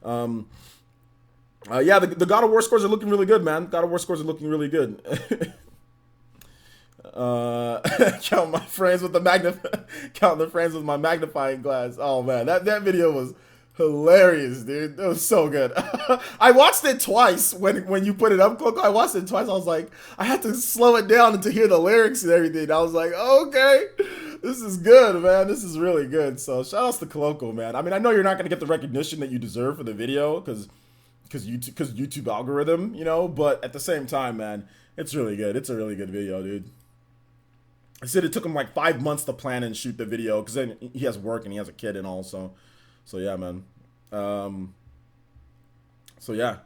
Yeah, the God of War scores are looking really good, man. God of War scores are looking really good. Count my frames with count the frames with my magnifying glass. Oh man, that video was hilarious, dude. It was so good. I watched it twice when you put it up, Coco. I watched it twice. I was like, I had to slow it down to hear the lyrics and everything. I was like, okay, this is good, man. This is really good. So shout outs to Coloco, man. I mean, I know you're not gonna get the recognition that you deserve for the video because YouTube algorithm, you know, but at the same time, man, it's really good. It's a really good video, dude. I said it took him like 5 months to plan and shoot the video because then he has work and he has a kid and all. So yeah, man. So yeah.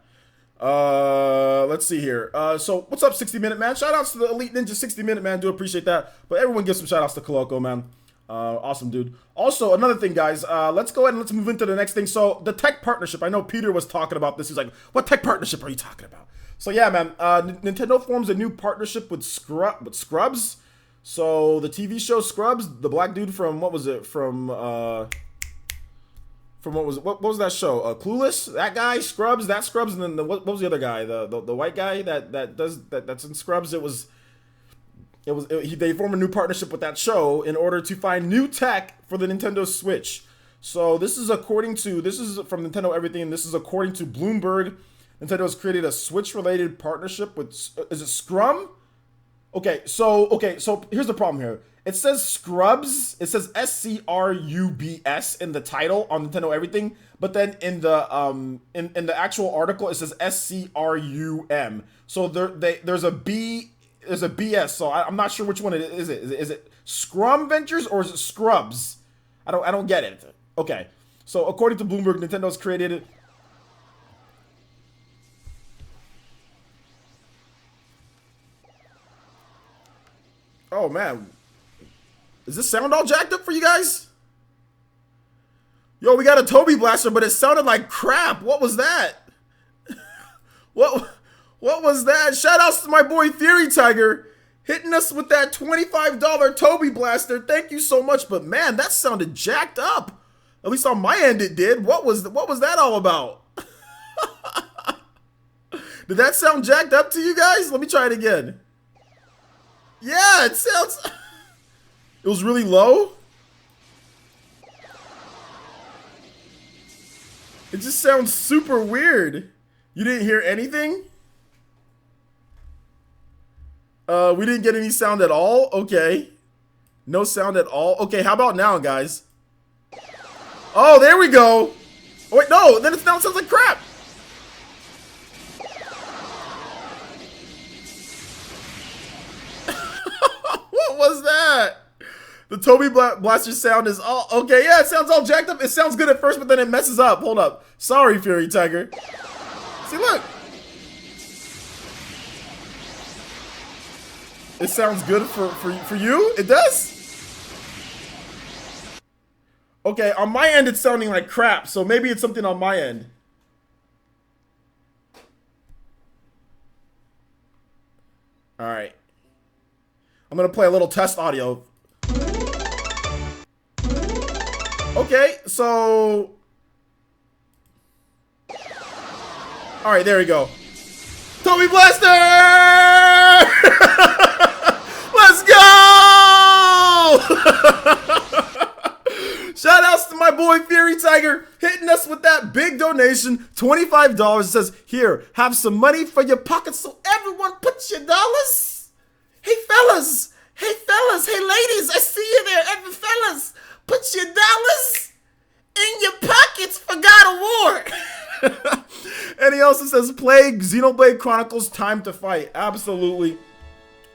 Let's see here. So what's up, 60 Minute Man? Shout outs to the Elite Ninja 60 Minute Man. Do appreciate that. But everyone give some shout outs to Coloco, man. Awesome, dude. Also, another thing, guys. Let's go ahead and let's move into the next thing. So the tech partnership. I know Peter was talking about this. He's like, what tech partnership are you talking about? So yeah, man. Nintendo forms a new partnership with Scrubs. So the TV show Scrubs, the black dude from what was it? From what was that show? Clueless. That guy, Scrubs. That Scrubs, and then what was the other guy? The white guy that's in Scrubs. They form a new partnership with that show in order to find new tech for the Nintendo Switch. So this is from Nintendo Everything. This is according to Bloomberg. Nintendo has created a Switch-related partnership with, is it Scrum? Okay, so here's the problem here. It says Scrubs. It says SCRUBS in the title on Nintendo Everything, but then in the in the actual article it says SCRUM. So there's a B. There's a BS. So I'm not sure which one it is. Is it Scrum Ventures or is it Scrubs? I don't get it. Okay. So according to Bloomberg, Nintendo's created. Oh man, is this sound all jacked up for you guys? Yo, we got a Toby Blaster, but it sounded like crap. What was that? What was that? Shout outs to my boy Theory Tiger hitting us with that $25 Toby Blaster. Thank you so much. But man, that sounded jacked up. At least on my end it did. What was that all about? Did that sound jacked up to you guys? Let me try it again. Yeah, it sounds. It was really low. It just sounds super weird. You didn't hear anything? We didn't get any sound at all? Okay. No sound at all? Okay, how about now, guys? Oh, there we go. Oh, wait, no. Then it now sounds like crap. What was that? The Toby Blaster sound is all okay. Yeah, it sounds all jacked up. It sounds good at first, but then it messes up. Hold up. Sorry, Fury Tiger. See, look. It sounds good for you. It does. Okay, on my end, it's sounding like crap. So maybe it's something on my end. All right. I'm gonna play a little test audio. Okay, so All right, there we go. Toby Blaster! Let's go! Shout outs to my boy Fury Tiger hitting us with that big donation, $25. It says, here, have some money for your pockets so everyone puts your dollars. Hey fellas, hey ladies, I see you there, every fellas. Put your dollars in your pockets for God of War. And he also says, play Xenoblade Chronicles Time to Fight. Absolutely.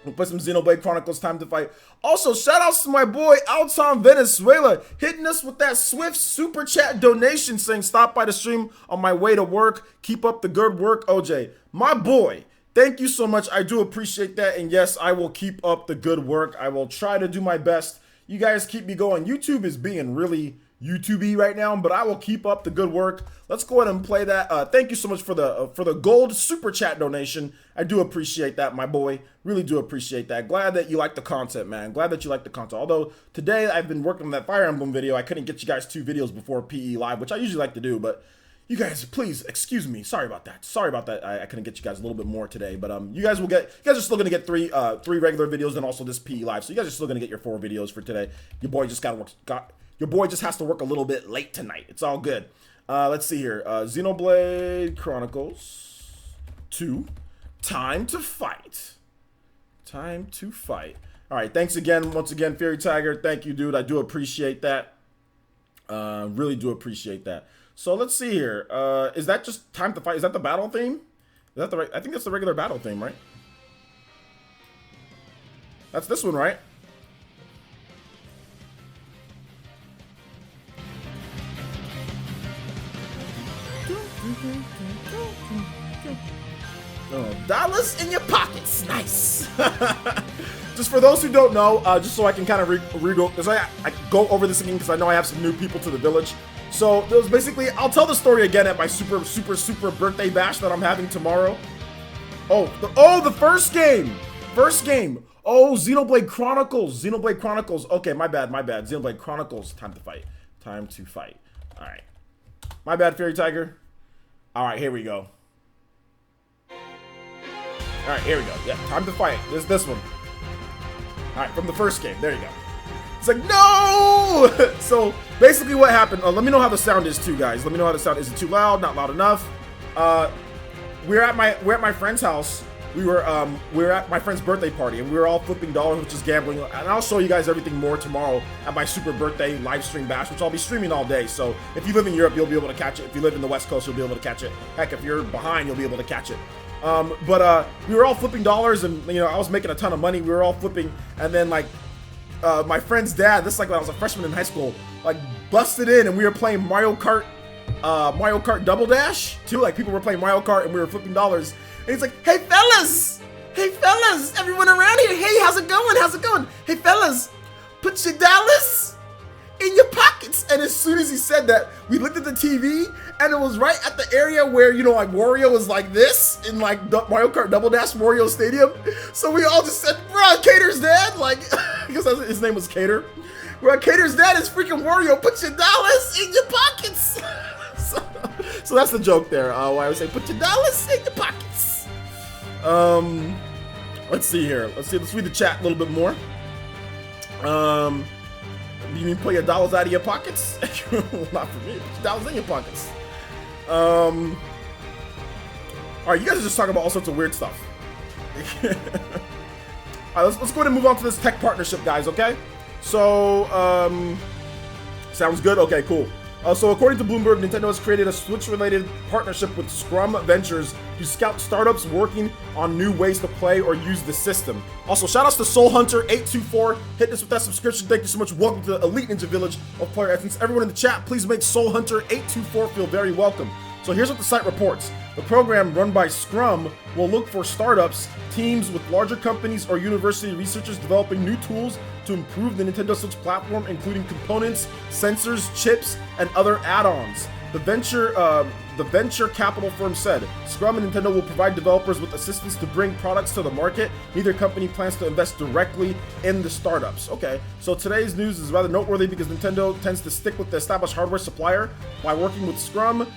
We'll play some Xenoblade Chronicles Time to Fight. Also, shout outs to my boy Alton Venezuela hitting us with that swift super chat donation saying, stop by the stream on my way to work. Keep up the good work, OJ. My boy, thank you so much. I do appreciate that. And yes, I will keep up the good work. I will try to do my best. You guys keep me going. YouTube is being really YouTube-y right now, but I will keep up the good work. Let's go ahead and play that. Thank you so much for the gold super chat donation. I do appreciate that, my boy. Really do appreciate that. Glad that you like the content, man. Glad that you like the content. Although today I've been working on that Fire Emblem video. I couldn't get you guys 2 videos before PE Live, which I usually like to do, but you guys, please excuse me. Sorry about that. Sorry about that. I couldn't get you guys a little bit more today, but you guys are still gonna get three regular videos and also this PE Live. So you guys are still gonna get your 4 videos for today. Your boy just your boy just has to work a little bit late tonight. It's all good. Let's see here. Xenoblade Chronicles 2. Time to fight. Time to fight. All right. Thanks again. Once again, Fury Tiger. Thank you, dude. I do appreciate that. Really do appreciate that. So let's see here. Is that just Time to Fight? Is that the battle theme? Is that the right? I think that's the regular battle theme, right? That's this one, right? Oh, dollars in your pockets. Nice. Just for those who don't know, just so I can kind of re-go, because I go over this again because I know I have some new people to the village. So it was basically, I'll tell the story again at my super birthday bash that I'm having tomorrow. The first game. Oh, Xenoblade Chronicles. Xenoblade Chronicles. Okay, my bad. Xenoblade Chronicles. Time to fight. Time to fight. All right. My bad, Fairy Tiger. All right, here we go. All right, here we go. Yeah, time to fight. This one. All right, from the first game. There you go. It's like, no! So basically what happened, let me know how the sound is too, guys. Let me know how the sound is. Is it too loud? Not loud enough? We're at my friend's house. We were at my friend's birthday party, and we were all flipping dollars, which is gambling. And I'll show you guys everything more tomorrow at my super birthday live stream bash, which I'll be streaming all day. So if you live in Europe, you'll be able to catch it. If you live in the West Coast, you'll be able to catch it. Heck, if you're behind, you'll be able to catch it. But we were all flipping dollars, and I was making a ton of money. We were all flipping, and then like my friend's dad, this is like when I was a freshman in high school, like busted in, and we were playing Mario Kart Double Dash too. Like people were playing Mario Kart, and we were flipping dollars. And he's like, hey fellas, everyone around here, hey, how's it going? Hey fellas, put your dollars in your pockets. And as soon as he said that, we looked at the TV, and it was right at the area where, like Wario was like this in like Mario Kart Double Dash Wario Stadium. So we all just said, bro, Cater's dad, like, because his name was Cater. Bro, Cater's dad is freaking Wario, put your dollars in your pockets. So that's the joke there. Why I would say, put your dollars in your pockets. Let's see here. Let's read the chat a little bit more. You mean pull your dollars out of your pockets? Not for me. Put your dollars in your pockets. All right, you guys are just talking about all sorts of weird stuff. All right, let's go ahead and move on to this tech partnership, guys. Okay. So, sounds good. Okay, cool. So according to Bloomberg, Nintendo has created a Switch-related partnership with Scrum Ventures to scout startups working on new ways to play or use the system. Also, shoutouts to Soul Hunter 824. Hit us with that subscription. Thank you so much. Welcome to the Elite Ninja Village of Player Essence. Everyone in the chat, please make Soul Hunter 824 feel very welcome. So here's what the site reports. The program, run by Scrum, will look for startups, teams with larger companies, or university researchers developing new tools to improve the Nintendo Switch platform, including components, sensors, chips, and other add-ons. The venture the venture capital firm said. Scrum and Nintendo will provide developers with assistance to bring products to the market. Neither company plans to invest directly in the startups. Okay, so today's news is rather noteworthy because Nintendo tends to stick with the established hardware supplier by working with Scrum.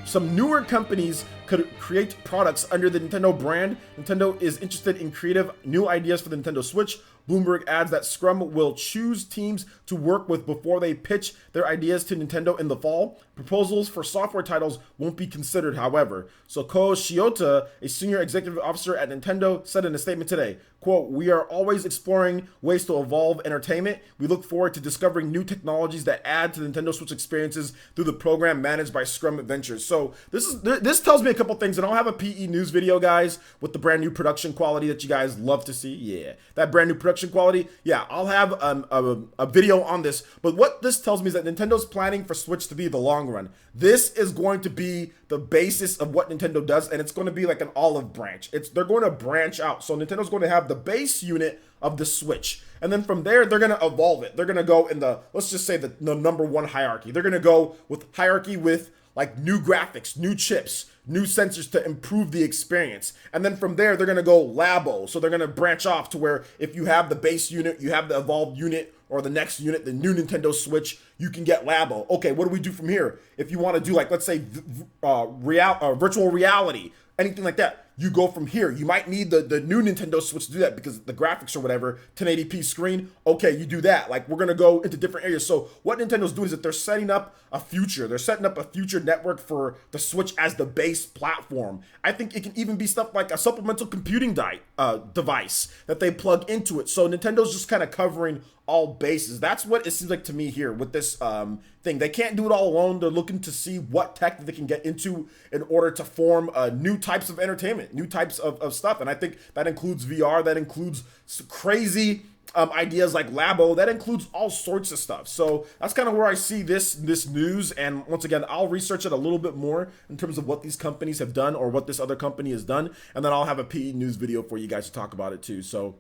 Some newer companies could create products under the Nintendo brand. Nintendo is interested in creative new ideas for the Nintendo Switch. Bloomberg adds that Scrum will choose teams to work with before they pitch their ideas to Nintendo in the fall. Proposals for software titles won't be considered, however. So Ko Shiota, a senior executive officer at Nintendo, said in a statement today, quote, "We are always exploring ways to evolve entertainment. We look forward to discovering new technologies that add to the Nintendo Switch experiences through the program managed by Scrum Adventures." So this tells me a couple things, and I'll have a PE news video, guys, with the brand new production quality that you guys love to see. Yeah, that brand new production quality. Yeah, I'll have a video on this. But what this tells me is that Nintendo's planning for Switch to be the long run. This is going to be the basis of what Nintendo does, and it's going to be like an olive branch. They're going to branch out. So Nintendo's going to have the base unit of the Switch, and then from there they're going to evolve it. They're going to go in the, let's just say, the number one hierarchy. They're going to go with hierarchy with like new graphics, new chips, new sensors to improve the experience. And then from there, they're going to go labo. So they're going to branch off to where if you have the base unit, you have the evolved unit, or the next unit, the new Nintendo Switch, you can get labo. Okay, what do we do from here? If you want to do, like, let's say virtual reality, anything like that, you go from here. You might need the new Nintendo Switch to do that because the graphics or whatever, 1080p screen, okay, you do that. Like, we're going to go into different areas. So what Nintendo's doing is that they're setting up a future. They're setting up a future network for the Switch as the base platform. I think it can even be stuff like a supplemental computing device that they plug into it. So Nintendo's just kind of covering all bases. That's what it seems like to me here with this thing. They can't do it all alone. They're looking to see what tech they can get into in order to form new types of entertainment, new types of stuff. And I think that includes VR, that includes crazy ideas like Labo, that includes all sorts of stuff. So that's kind of where I see this news. And once again, I'll research it a little bit more in terms of what these companies have done or what this other company has done. And then I'll have a PE news video for you guys to talk about it too. So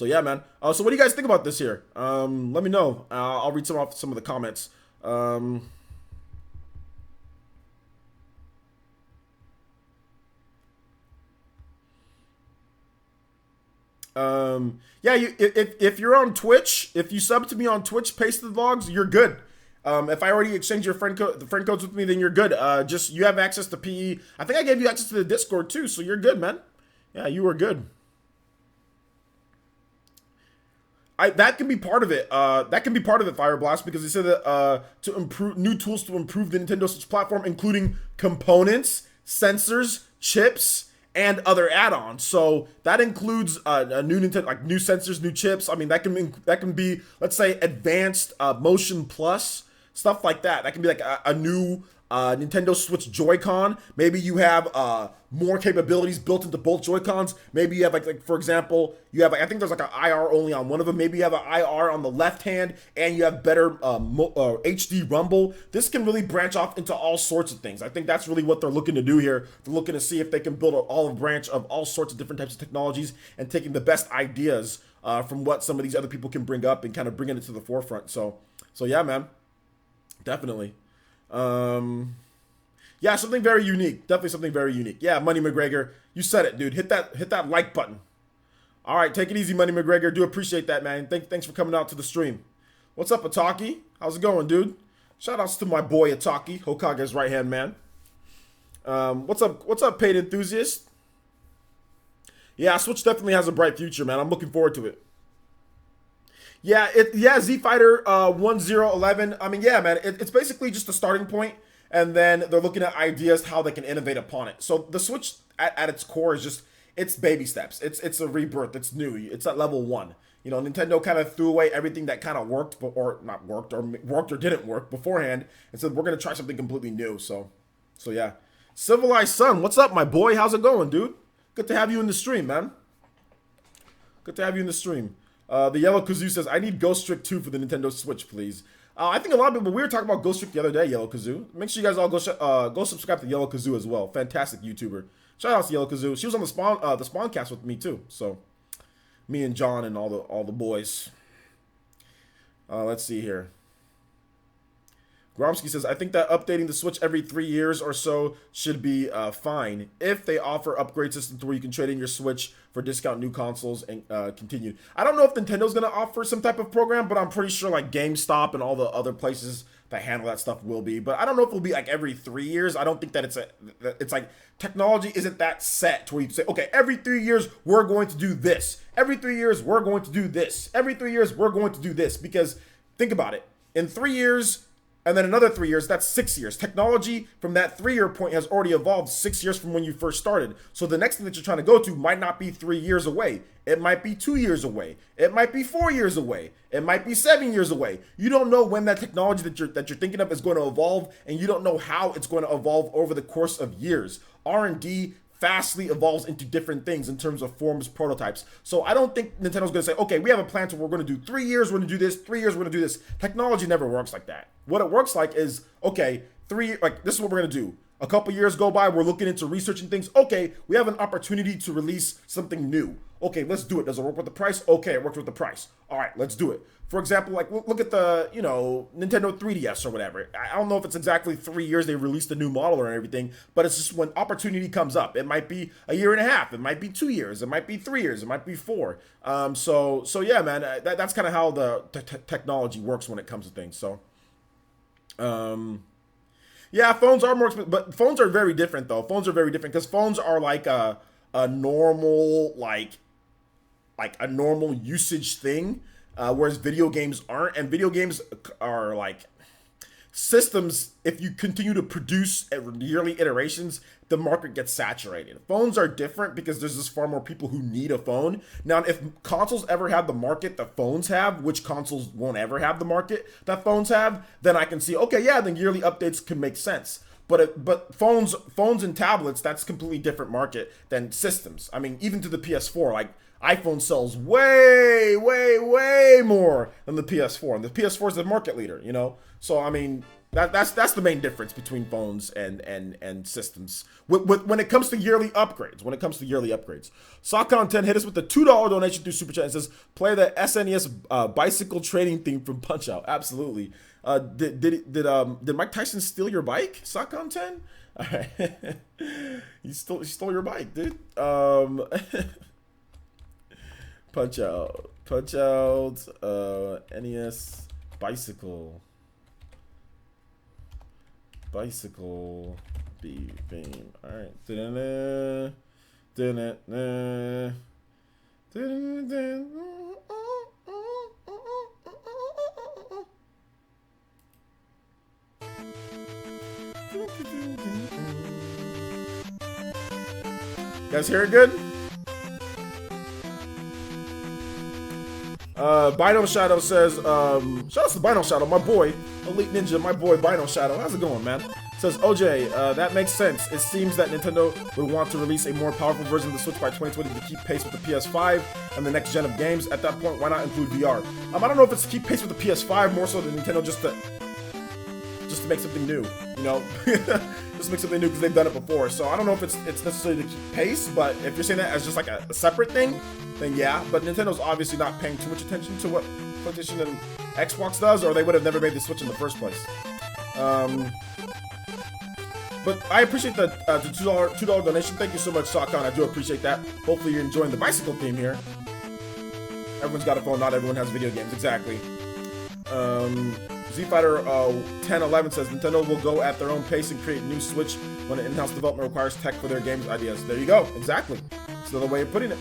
yeah, man. So what do you guys think about this here? Let me know. I'll read some of the comments. Yeah, if you're on Twitch, if you sub to me on Twitch, Pasted Vlogs, you're good. If I already exchanged your the friend codes with me, then you're good. Just you have access to PE. I think I gave you access to the Discord too, so you're good, man. Yeah, you were good. That can be part of it. That can be part of it, Fireblast, because they said that to improve new tools to improve the Nintendo Switch platform, including components, sensors, chips, and other add-ons. So that includes a new Nintendo, like new sensors, new chips. I mean, that can be, let's say, advanced Motion Plus stuff like that. That can be like a new Nintendo Switch Joy-Con. Maybe you have more capabilities built into both Joy-Cons. Maybe you have like for example, you have like, I think there's like an IR only on one of them. Maybe you have an IR on the left hand, and you have better HD rumble. This can really branch off into all sorts of things. I think that's really what they're looking to do here. They're looking to see if they can build an olive branch of all sorts of different types of technologies and taking the best ideas from what some of these other people can bring up and kind of bringing it to the forefront. So yeah, man, definitely. Yeah, something very unique. Definitely something very unique. Yeah, Money McGregor, you said it, dude. Hit that like button. All right, take it easy, Money McGregor. Do appreciate that, man. Thanks for coming out to the stream. What's up, Ataki? How's it going, dude? Shout outs to my boy Ataki, Hokage's right hand man. What's up, paid enthusiast? Yeah, Switch definitely has a bright future, man. I'm looking forward to it. Yeah, Z Fighter 1011. I mean, yeah, man, it's basically just a starting point, and then they're looking at ideas how they can innovate upon it. So the Switch at its core is just, it's baby steps. It's a rebirth. It's new. It's at level 1. You know, Nintendo kind of threw away everything that kind of worked, or not worked, or didn't work beforehand, and said we're gonna try something completely new. So yeah, Civilized Sun, what's up, my boy? How's it going, dude? Good to have you in the stream, man. Good to have you in the stream. The Yellow Kazoo says, I need Ghost Trick 2 for the Nintendo Switch, please. I think a lot of people, we were talking about Ghost Trick the other day, Yellow Kazoo. Make sure you guys all go subscribe to Yellow Kazoo as well. Fantastic YouTuber. Shout out to Yellow Kazoo. She was on the Spawncast with me too. So me and John and all the boys. Let's see here. Gromsky says, I think that updating the Switch every 3 years or so should be fine if they offer upgrade systems where you can trade in your Switch for discount new consoles and continue. I don't know if Nintendo's going to offer some type of program, but I'm pretty sure like GameStop and all the other places that handle that stuff will be. But I don't know if it'll be like every 3 years. I don't think that it's like technology isn't that set to where you say, okay, every 3 years we're going to do this. Every 3 years we're going to do this. Every 3 years we're going to do this. Because think about it. In 3 years, and then another 3 years, that's 6 years. Technology from that 3-year point has already evolved 6 years from when you first started. So the next thing that you're trying to go to might not be 3 years away. It might be 2 years away. It might be 4 years away. It might be 7 years away. You don't know when that technology that you're thinking of is going to evolve, and you don't know how it's going to evolve over the course of years. R&D fastly evolves into different things in terms of forms, prototypes. So I don't think Nintendo's going to say, okay, we have a plan to, we're going to do 3 years, we're going to do this, 3 years, we're going to do this. Technology never works like that. What it works like is, okay, this is what we're going to do. A couple years go by, we're looking into researching things. Okay, we have an opportunity to release something new. Okay, let's do it. Does it work with the price? Okay, it worked with the price. All right, let's do it. For example, like look at the, Nintendo 3DS or whatever. I don't know if it's exactly 3 years they released a new model or everything, but it's just when opportunity comes up. It might be a year and a half. It might be 2 years. It might be 3 years. It might be 4. So yeah, man, that's kind of how the technology works when it comes to things. So, yeah, phones are more expensive, but phones are very different though. Phones are very different because phones are like a normal like a normal usage thing. Whereas video games aren't, and video games are like systems. If you continue to produce yearly iterations, the market gets saturated. Phones are different because there's just far more people who need a phone. Now, if consoles ever have the market that phones have, which consoles won't ever have the market that phones have, then I can see, okay, yeah, then yearly updates can make sense. But phones and tablets, that's a completely different market than systems. I mean, even to the PS4, like iPhone sells way, way, way more than the PS4, and the PS4 is the market leader, So I mean, that's the main difference between phones and systems. When it comes to yearly upgrades, Sockcon 10 hit us with the $2 donation through Super Chat and says, play the SNES bicycle trading theme from Punch Out. Absolutely. Did Mike Tyson steal your bike, Sockcon 10? All right. he stole your bike, dude. Punch Out, NES bicycle beam. All right. You guys hear it good? Bino Shadow says, shout out to Bino Shadow, my boy, Elite Ninja, my boy Bino Shadow. How's it going, man? Says, OJ, that makes sense. It seems that Nintendo would want to release a more powerful version of the Switch by 2020 to keep pace with the PS5 and the next gen of games. At that point, why not include VR? I don't know if it's to keep pace with the PS5 more so than Nintendo just to make something new, just make something new because they've done it before. So I don't know if it's necessarily to keep pace, but if you're saying that as just like a separate thing, then yeah. But Nintendo's obviously not paying too much attention to what PlayStation and Xbox does, or they would have never made the Switch in the first place. But I appreciate the $2 donation. Thank you so much, Sockon. I do appreciate that. Hopefully you're enjoying the bicycle theme here. Everyone's got a phone. Not everyone has video games. Exactly. ZFighter 1011 says Nintendo will go at their own pace and create new Switch when an in-house development requires tech for their games ideas. There you go. Exactly. That's another way of putting it.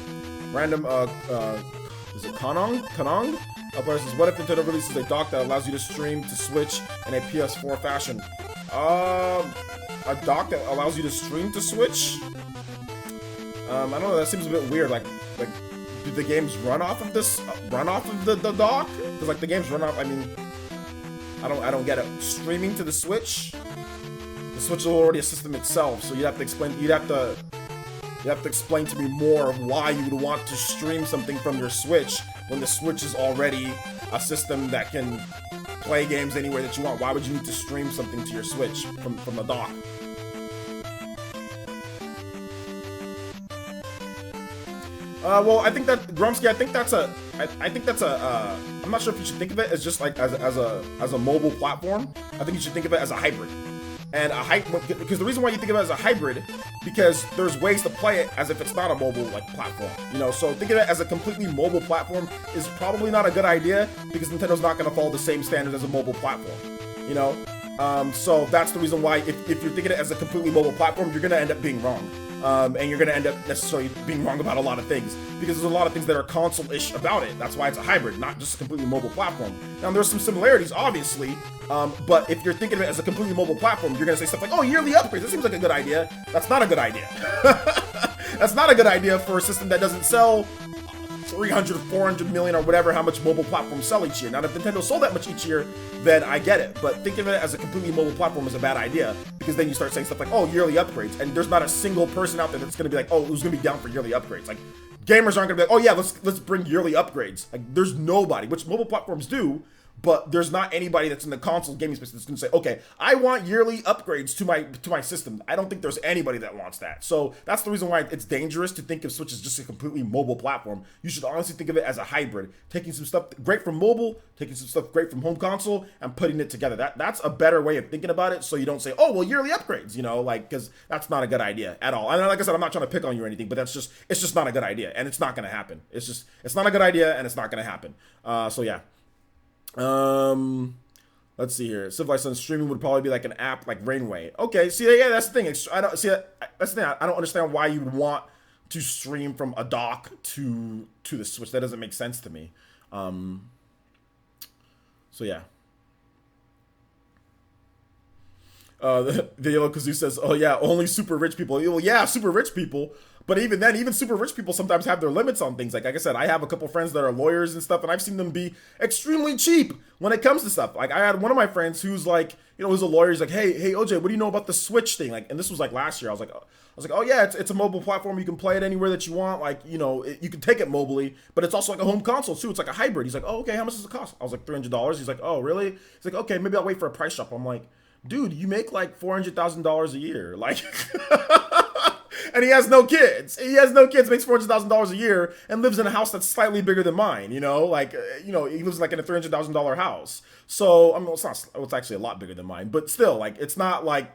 Random, is it Kanong? Says, what if Nintendo releases a dock that allows you to stream to Switch in a PS4 fashion? A dock that allows you to stream to Switch? I don't know. That seems a bit weird. Like, do the games run off of this? Run off of the dock? Because like the games run off. I mean, I don't get it. Streaming to the Switch? The Switch is already a system itself, so you'd have to explain. You'd have to explain to me more of why you would want to stream something from your Switch when the Switch is already a system that can play games anywhere that you want. Why would you need to stream something to your Switch from the dock? Well, I think that Grumsky, I think I think that's I'm not sure if you should think of it as just like as a mobile platform. I think you should think of it as a hybrid. And because the reason why you think of it as a hybrid, because there's ways to play it as if it's not a mobile like platform, you know. So thinking of it as a completely mobile platform is probably not a good idea, because Nintendo's not going to follow the same standards as a mobile platform, you know. So that's the reason why if you're thinking of it as a completely mobile platform, you're going to end up being wrong. And you're going to end up necessarily being wrong about a lot of things, because there's a lot of things that are console-ish about it. That's why it's a hybrid, not just a completely mobile platform. Now, there's some similarities, obviously, but if you're thinking of it as a completely mobile platform, you're going to say stuff like, oh, yearly upgrades, that seems like a good idea. That's not a good idea. That's not a good idea for a system that doesn't sell 300, 400 million or whatever, how much mobile platforms sell each year. Now, if Nintendo sold that much each year, then I get it. But thinking of it as a completely mobile platform is a bad idea, because then you start saying stuff like, oh, yearly upgrades. And there's not a single person out there that's going to be like, oh, who's going to be down for yearly upgrades? Like, gamers aren't going to be like, oh, yeah, let's bring yearly upgrades. Like, there's nobody, which mobile platforms do, but there's not anybody that's in the console gaming space that's going to say, okay, I want yearly upgrades to my system. I don't think there's anybody that wants that. So that's the reason why it's dangerous to think of Switch as just a completely mobile platform. You should honestly think of it as a hybrid, taking some stuff great from mobile, taking some stuff great from home console, and putting it together. That's a better way of thinking about it, so you don't say, oh, well, yearly upgrades, you know, like, because that's not a good idea at all. And like I said, I'm not trying to pick on you or anything, but it's just not a good idea, and it's not going to happen. It's not a good idea, and it's not going to happen. So yeah. Let's see here. Civilized Sun streaming would probably be like an app like Rainway. Okay, see, yeah, that's the thing. I don't see that. That's the thing. I don't understand why you would want to stream from a dock to the Switch. That doesn't make sense to me. So yeah. The Yellow Kazoo says, "Oh yeah, only super rich people." Well, yeah, super rich people. But even then, even super rich people sometimes have their limits on things. Like I said, I have a couple friends that are lawyers and stuff, and I've seen them be extremely cheap when it comes to stuff. Like I had one of my friends who's like, you know, who's a lawyer. He's like, hey OJ, what do you know about the Switch thing? Like, and this was like last year. I was like, oh yeah, it's a mobile platform. You can play it anywhere that you want. Like, you know, you can take it mobily, but it's also like a home console too. It's like a hybrid. He's like, oh okay, how much does it cost? I was like, $300. He's like, oh really? He's like, okay, maybe I'll wait for a price drop. I'm like, dude, you make like $400,000 a year, like. And he has no kids. He has no kids, makes $400,000 a year, and lives in a house that's slightly bigger than mine, you know? Like, you know, he lives like in a $300,000 house. So, I mean, it's actually a lot bigger than mine, but still, like, it's not like,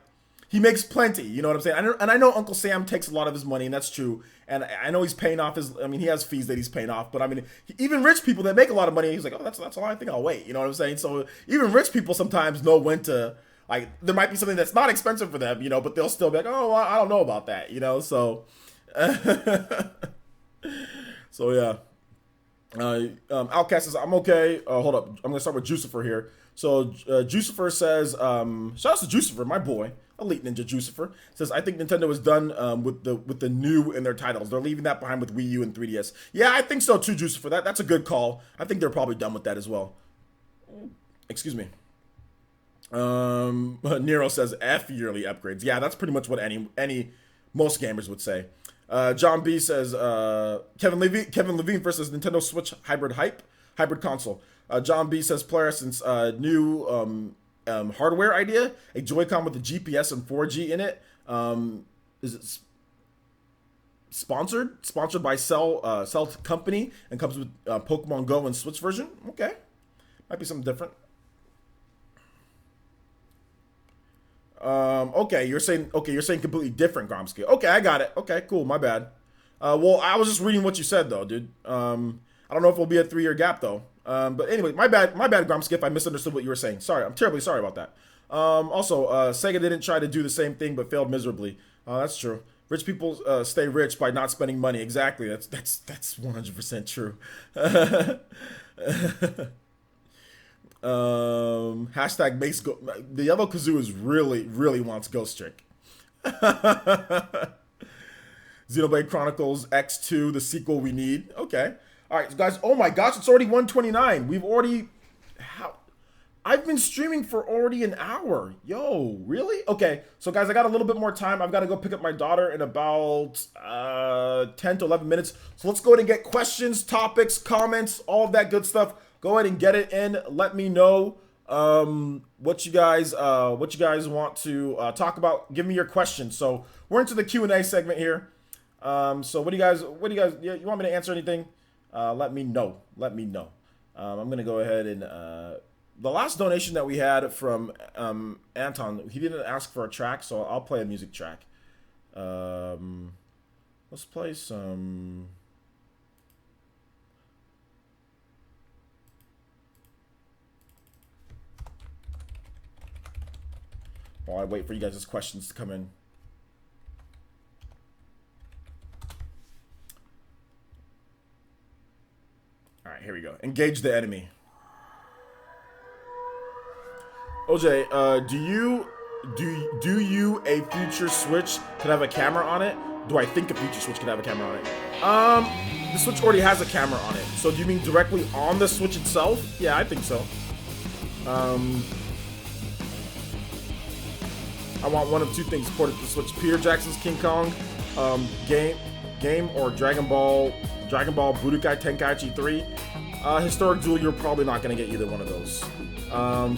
he makes plenty, you know what I'm saying? And I know Uncle Sam takes a lot of his money, and that's true. And I know he's paying off he has fees that he's paying off, but I mean, even rich people that make a lot of money, he's like, oh, that's all, I think I'll wait, you know what I'm saying? So, even rich people sometimes know when to, like, there might be something that's not expensive for them, you know, but they'll still be like, oh, I don't know about that, you know, so. So, yeah. Outcast says, I'm okay. Hold up. I'm going to start with Jucifer here. So, Jucifer says, shout out to Jucifer, my boy. Elite Ninja Jucifer says, I think Nintendo is done with the new in their titles. They're leaving that behind with Wii U and 3DS. Yeah, I think so too, Jucifer. That's a good call. I think they're probably done with that as well. Excuse me. Nero says F yearly upgrades. Yeah, that's pretty much what most gamers would say. John B says Kevin Levine versus Nintendo Switch hybrid console. John B says Polaris's new hardware idea, a Joy-Con with a GPS and 4G in it. Is it sponsored by Cell Company, and comes with Pokemon Go and Switch version? Okay, might be something different. Okay, you're saying completely different, Gromsky. Okay, I got it. Okay, cool, my bad. Well, I was just reading what you said though, dude. I don't know if it'll be a 3-year gap though. But anyway, my bad, Gromsky, if I misunderstood what you were saying. Sorry, I'm terribly sorry about that. Also, Sega didn't try to do the same thing but failed miserably. That's true. Rich people stay rich by not spending money. Exactly. That's 100% true. Hashtag makes the Yellow Kazoo is really wants Ghost Trick. Xenoblade Chronicles X2, the sequel we need. Okay. All right, guys. Oh my gosh, it's already 1:29. I've been streaming for already an hour. Yo, really? Okay. So guys, I got a little bit more time. I've got to go pick up my daughter in about 10 to 11 minutes. So let's go ahead and get questions, topics, comments, all of that good stuff. Go ahead and get it in. Let me know what you guys want to talk about. Give me your questions. So we're into the Q&A segment here. So what do you guys? Yeah, you want me to answer anything? let me know. Let me know. I'm gonna go ahead and the last donation that we had from Anton, he didn't ask for a track, so I'll play a music track. Let's play some. While I wait for you guys' questions to come in. All right, here we go. Engage the enemy. OJ, do you a future Switch could have a camera on it? Do I think a future Switch could have a camera on it? The Switch already has a camera on it. So do you mean directly on the Switch itself? Yeah, I think so. I want one of two things ported to the Switch: Peter Jackson's King Kong game or Dragon Ball Budokai Tenkaichi 3. Historic Duel, you're probably not going to get either one of those.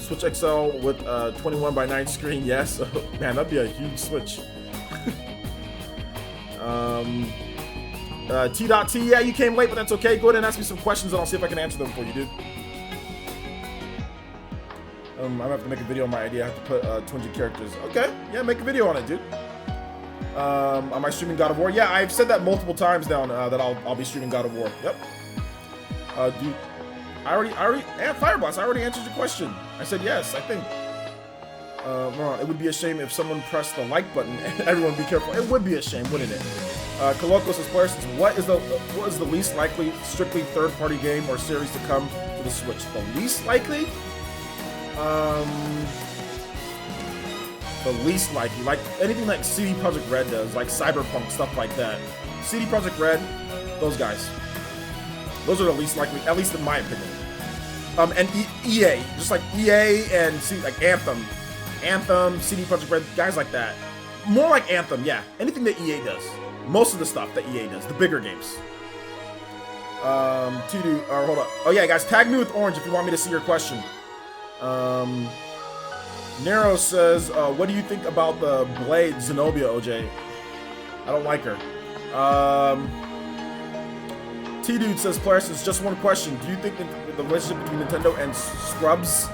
Switch XL with 21:9 screen, yes. Man, that'd be a huge Switch. T.T, yeah, you came late, but that's okay. Go ahead and ask me some questions and I'll see if I can answer them for you, dude. I'm gonna have to make a video on my idea. I have to put 200 characters. Okay, yeah, make a video on it, dude. Am I streaming God of War? Yeah, I've said that multiple times now that I'll be streaming God of War. Yep. Dude, Fireblast, I already answered your question. I said yes, I think. It would be a shame if someone pressed the like button and everyone be careful. It would be a shame, wouldn't it? Coloco says, players, what is the least likely strictly third-party game or series to come to the Switch? The least likely? The least likely, like anything like CD Projekt Red does, like Cyberpunk, stuff like that. CD Projekt Red, those guys. Those are the least likely, at least in my opinion. And EA, just like EA and like Anthem, CD Projekt Red, guys like that. More like Anthem, yeah. Anything that EA does. Most of the stuff that EA does, the bigger games. Hold up. Oh yeah, guys, tag me with orange if you want me to see your question. Nero says, what do you think about the Blade Zenobia, OJ? I don't like her. T-Dude says, Players, it's just one question. Do you think that the relationship between Nintendo and Scrubs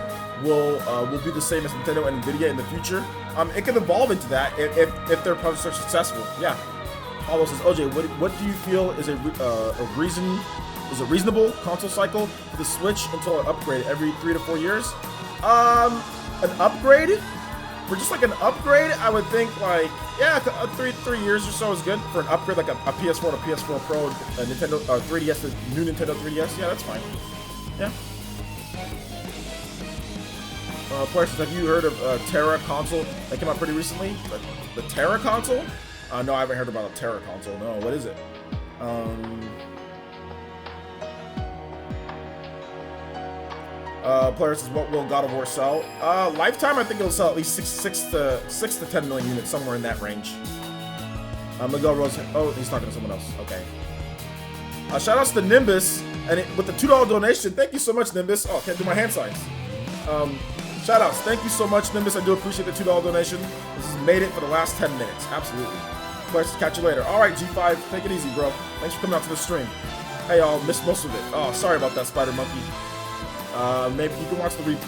will be the same as Nintendo and Nvidia in the future? It could evolve into that if their projects are successful. Yeah. Paulo says, OJ, what do you feel is a reasonable console cycle for the Switch until an upgrade every 3 to 4 years? An upgrade? For just like an upgrade, I would think like, yeah, 3 years or so is good for an upgrade, like a PS4 to PS4 Pro, a Nintendo 3DS to new Nintendo 3DS. Yeah, that's fine. Yeah. Players, have you heard of Terra console that came out pretty recently? The Terra console? No, I haven't heard about a Terra console. No, what is it? Players says, what will God of War sell? Lifetime, I think it'll sell at least 6 to 10 million units, somewhere in that range. Miguel Rose, oh, he's talking to someone else. Okay. Shout outs to Nimbus, and with the $2 donation, thank you so much, Nimbus. Oh, can't do my hand signs. Shout outs, thank you so much, Nimbus. I do appreciate the $2 donation. This has made it for the last 10 minutes. Absolutely. Players, catch you later. All right, G5, take it easy, bro. Thanks for coming out to the stream. Hey, y'all, missed most of it. Oh, sorry about that, Spider Monkey. Maybe you can watch the repeat.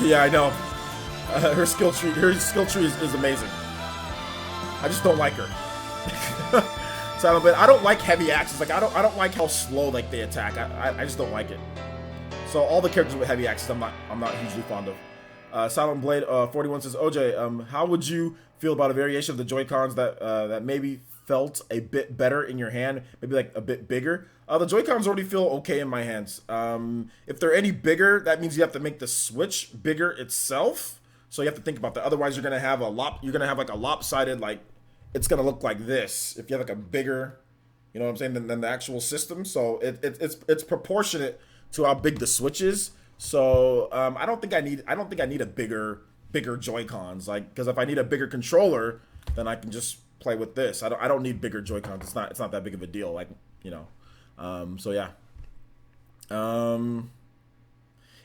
Yeah, I know. Her skill tree is amazing. I just don't like her. So, but I don't like heavy axes. Like I don't like how slow like they attack. I just don't like it. So all the characters with heavy axes, I'm not hugely fond of. Silent Blade 41 says, OJ, how would you feel about a variation of the Joy-Cons that maybe felt a bit better in your hand, maybe like a bit bigger? The Joy-Cons already feel okay in my hands. If they're any bigger, that means you have to make the Switch bigger itself. So you have to think about that. Otherwise, you're gonna have like a lopsided, like it's gonna look like this if you have like a bigger, you know what I'm saying, than the actual system. So it's proportionate to how big the Switch is. So I don't think I need a bigger Joy-Cons, like, because if I need a bigger controller, then I can just play with this. I don't need bigger Joy-Cons. It's not that big of a deal, like, you know. So yeah.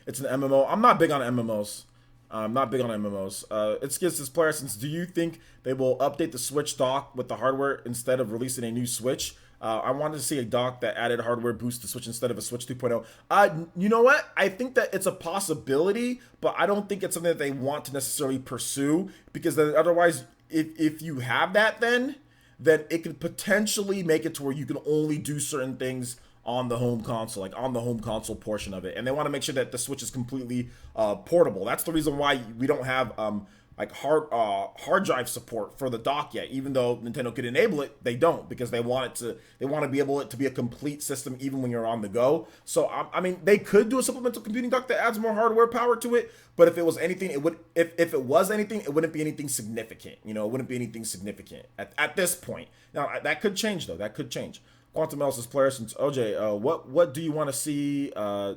It's an MMO. I'm not big on MMOs. I'm not big on MMOs. It skips this player since. Do you think they will update the Switch dock with the hardware instead of releasing a new Switch? I wanted to see a dock that added hardware boost to Switch instead of a Switch 2.0. You know what? I think that it's a possibility, but I don't think it's something that they want to necessarily pursue, because then otherwise, if you have that, then it could potentially make it to where you can only do certain things on the home console, like on the home console portion of it. And they want to make sure that the Switch is completely portable. That's the reason why we don't have like hard drive support for the dock yet. Even though Nintendo could enable it, they don't, because they want to be able to be a complete system even when you're on the go. So I mean, they could do a supplemental computing dock that adds more hardware power to it, but if it was anything, it would if it was anything, it wouldn't be anything significant. You know, it wouldn't be anything significant at this point. Now that could change though. That could change. Quantum Elsa's player since OJ, what do you want to see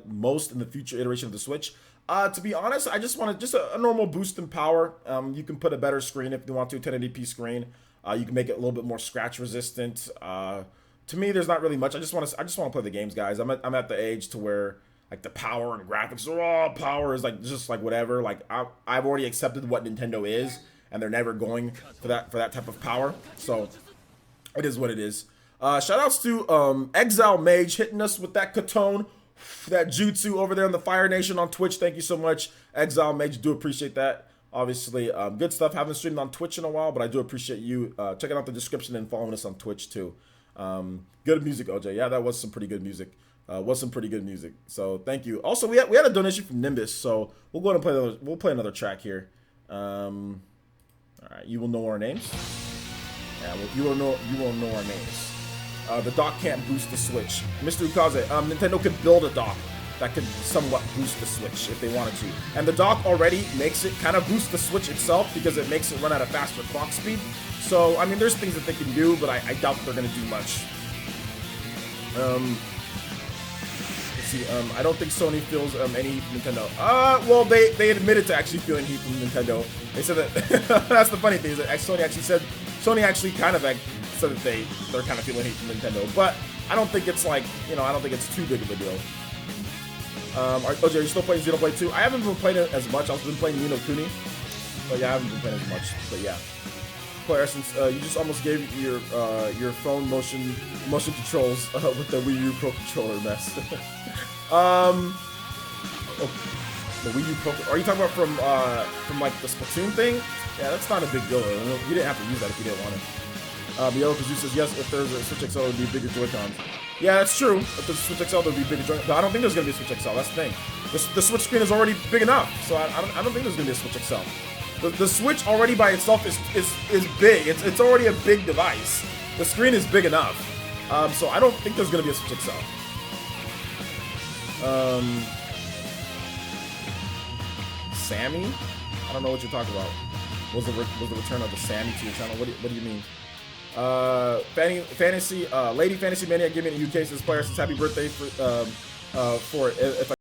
most in the future iteration of the Switch? To be honest, I just want a normal boost in power. You can put a better screen if you want to, 1080p screen. You can make it a little bit more scratch resistant. To me, there's not really much. I just want to play the games, guys. I'm at the age to where like the power and graphics are all power is like just like whatever. Like I've already accepted what Nintendo is, and they're never going for that type of power. So it is what it is. Shout outs to Exile Mage hitting us with that Katone, that jutsu over there on the Fire Nation on Twitch. Thank you so much, Exile Mage. Do appreciate that. Obviously, good stuff. Haven't streamed on Twitch in a while, but I do appreciate you checking out the description and following us on Twitch too. Good music, OJ. Yeah, that was some pretty good music. So thank you. Also, we had a donation from Nimbus, so we'll go ahead and play another track here. All right, you will know our names. Yeah, well, you will know our names. The dock can't boost the Switch. Mr. Ukaze, Nintendo could build a dock that could somewhat boost the Switch if they wanted to. And the dock already makes it kind of boost the Switch itself because it makes it run at a faster clock speed. So, I mean, there's things that they can do, but I doubt that they're going to do much. Let's see, I don't think Sony feels any heat from Nintendo. Well, they admitted to actually feeling heat from Nintendo. They said that, that's the funny thing, is that Sony actually kind of like said that they're kind of feeling hate from Nintendo, but I don't think it's like, you know, I don't think it's too big of a deal. OJ, are you still playing Xenoblade 2? I haven't been playing it as much. I've been playing Ni no Kuni, but yeah, I haven't been playing as much. But yeah, player, since you just almost gave your phone motion controls with the Wii U Pro controller mess. Oh, the Wii U Pro. Are you talking about from like the Splatoon thing? Yeah, that's not a big deal. You didn't have to use that if you didn't want to. Yellow Kazoo says, yes, if there's a Switch XL, it would be bigger Joy-Cons. Yeah, that's true. If there's a Switch XL, there would be bigger Joy-Cons. I don't think there's going to be a Switch XL. That's the thing. The Switch screen is already big enough, so I don't think there's going to be a Switch XL. The Switch already by itself is big. It's already a big device. The screen is big enough. So I don't think there's going to be a Switch XL. Sammy? I don't know what you're talking about. Was the return of the Sammy to your channel? What do you mean? Fantasy, Lady Fantasy Mania giving a UK says, player says happy birthday for if I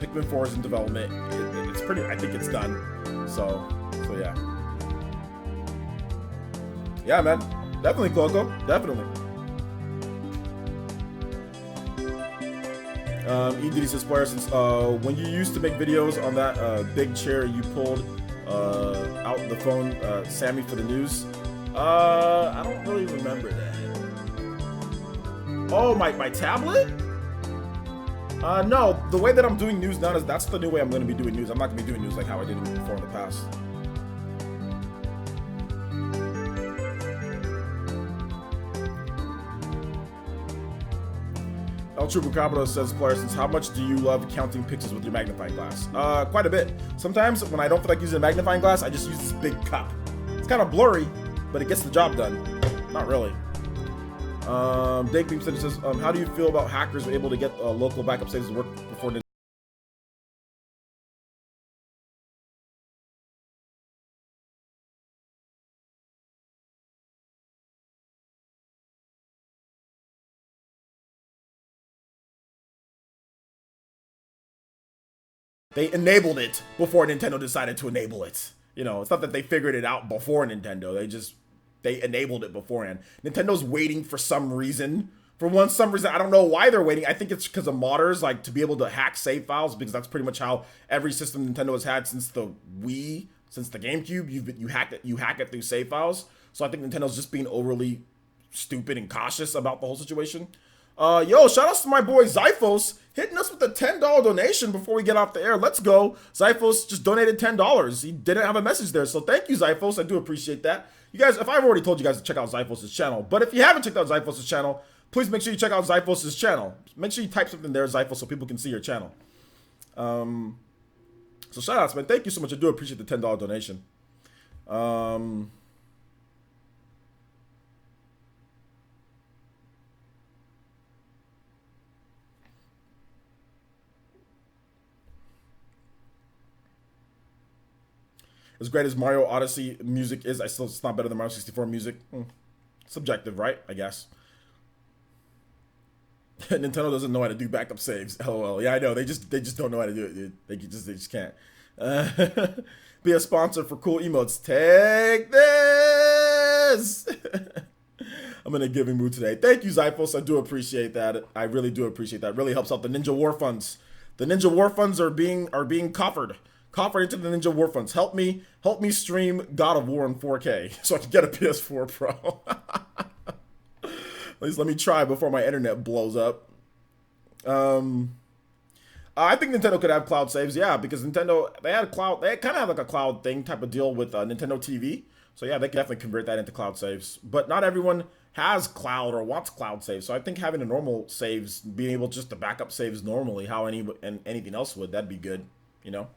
Pikmin 4 is in development. It's pretty. I think it's done. So yeah. Yeah, man. Definitely, Cloco. Definitely. EDD says, player, since when you used to make videos on that big chair you pulled out the phone, Sammy, for the news. I don't really remember that. Oh, my tablet? No, the way that I'm doing news now is that's the new way I'm going to be doing news. I'm not going to be doing news like how I did it before in the past. El Chupacabra says, player, since how much do you love counting pixels with your magnifying glass? Quite a bit. Sometimes when I don't feel like using a magnifying glass, I just use this big cup. It's kind of blurry, but it gets the job done. Not really. Dakebeam says, how do you feel about hackers able to get local backup saves to work before they enabled it before Nintendo decided to enable it? You know, it's not that they figured it out before Nintendo. They enabled it beforehand. Nintendo's waiting for some reason. For some reason, I don't know why they're waiting. I think it's because of modders, like to be able to hack save files, because that's pretty much how every system Nintendo has had since the Wii, since the GameCube. You hack it through save files. So I think Nintendo's just being overly stupid and cautious about the whole situation. Yo, shout outs to my boy Zyphos hitting us with a $10 donation before we get off the air. Let's go. Zyphos just donated $10. He didn't have a message there, so thank you, Zyphos. I do appreciate that. You guys, if I've already told you guys to check out Zyphos' channel, but if you haven't checked out Zyphos' channel, please make sure you check out Zyphos' channel. Make sure you type something there, Zyphos, so people can see your channel. So shout outs, man. Thank you so much. I do appreciate the $10 donation. As great as Mario Odyssey music is, it's not better than Mario 64 music. Subjective, right? I guess. Nintendo doesn't know how to do backup saves. LOL. Yeah, I know. They just don't know how to do it, dude. They just can't. Be a sponsor for cool emotes. Take this. I'm in a giving mood today. Thank you, Zyphos. I do appreciate that. I really do appreciate that. It really helps out the Ninja War Funds. The Ninja War Funds are being coffered into the Ninja War Funds. Help me stream God of War in 4K so I can get a PS4 Pro. At least let me try before my internet blows up. I think Nintendo could have cloud saves, yeah, because Nintendo, they kind of have like a cloud thing type of deal with Nintendo TV. So yeah, they can definitely convert that into cloud saves. But not everyone has cloud or wants cloud saves. So I think having a normal saves, being able just to back up saves normally, how anything else would, that'd be good, you know?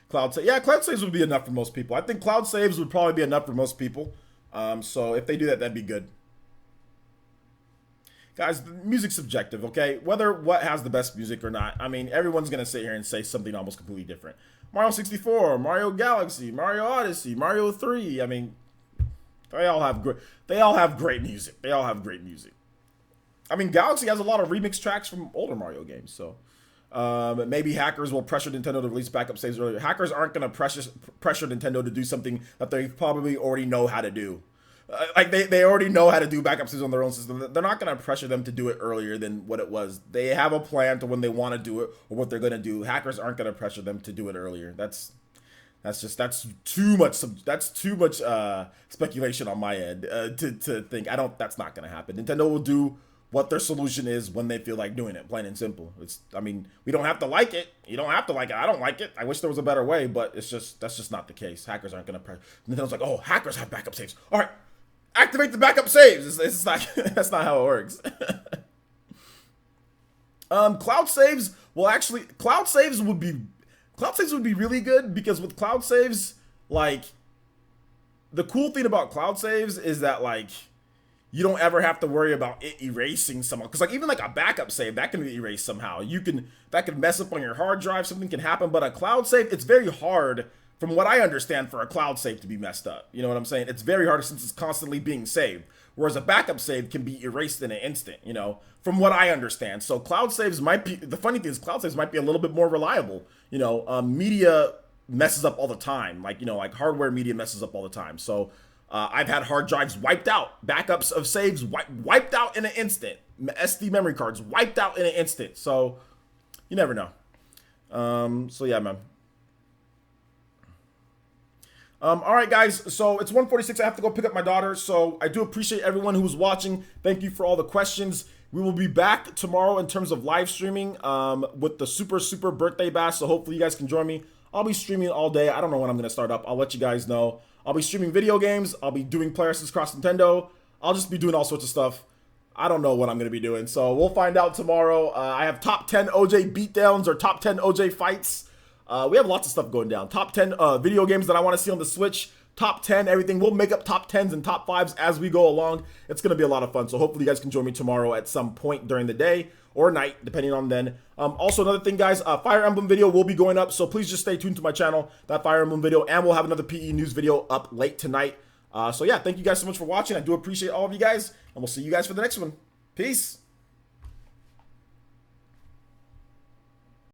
Cloud saves would be enough for most people. I think cloud saves would probably be enough for most people. So if they do that, that'd be good. Guys, the music's subjective, okay? Whether what has the best music or not, I mean, everyone's gonna sit here and say something almost completely different. Mario 64, Mario Galaxy, Mario Odyssey, Mario 3. I mean, they all have great music. They all have great music. I mean, Galaxy has a lot of remix tracks from older Mario games, so. Maybe hackers will pressure Nintendo to release backup saves earlier. Hackers aren't going to pressure Nintendo to do something that they probably already know how to do. Like they already know how to do backup saves on their own system. They're not going to pressure them to do it earlier than what it was. They have a plan to when they want to do it or what they're going to do. Hackers aren't going to pressure them to do it earlier. That's too much speculation on my end to think. That's not going to happen. Nintendo will do what their solution is when they feel like doing it, plain and simple. I mean, we don't have to like it. You don't have to like it. I don't like it. I wish there was a better way, but that's just not the case. Hackers aren't going to Nintendo's like, oh, hackers have backup saves. All right, activate the backup saves. It's not, that's not how it works. Cloud saves would be really good, because with cloud saves, like, the cool thing about cloud saves is that, like, you don't ever have to worry about it erasing somehow. Because, like, even like a backup save, that can be erased somehow. That can mess up on your hard drive. Something can happen. But a cloud save, it's very hard from what I understand, for a cloud save to be messed up. You know what I'm saying? It's very hard since it's constantly being saved. Whereas a backup save can be erased in an instant, you know, from what I understand. So cloud saves might be, the funny thing is cloud saves might be a little bit more reliable. You know, media messes up all the time. Like, you know, like hardware media messes up all the time. So I've had hard drives wiped out, backups of saves wiped out in an instant, SD memory cards wiped out in an instant. So you never know. So yeah, man. All right, guys. So it's 1:46. I have to go pick up my daughter. So I do appreciate everyone who was watching. Thank you for all the questions. We will be back tomorrow in terms of live streaming with the super birthday bash. So hopefully you guys can join me. I'll be streaming all day. I don't know when I'm going to start up. I'll let you guys know. I'll be streaming video games. I'll be doing Player vs. Cross Nintendo. I'll just be doing all sorts of stuff. I don't know what I'm going to be doing. So we'll find out tomorrow. I have top 10 OJ beatdowns or top 10 OJ fights. We have lots of stuff going down. Top 10 video games that I want to see on the Switch. Top 10, everything. We'll make up top 10s and top 5s as we go along. It's going to be a lot of fun. So hopefully you guys can join me tomorrow at some point during the day or night, depending on then. Also, another thing, guys, Fire Emblem video will be going up. So please just stay tuned to my channel, that Fire Emblem video. And we'll have another PE news video up late tonight. So yeah, thank you guys so much for watching. I do appreciate all of you guys. And we'll see you guys for the next one. Peace.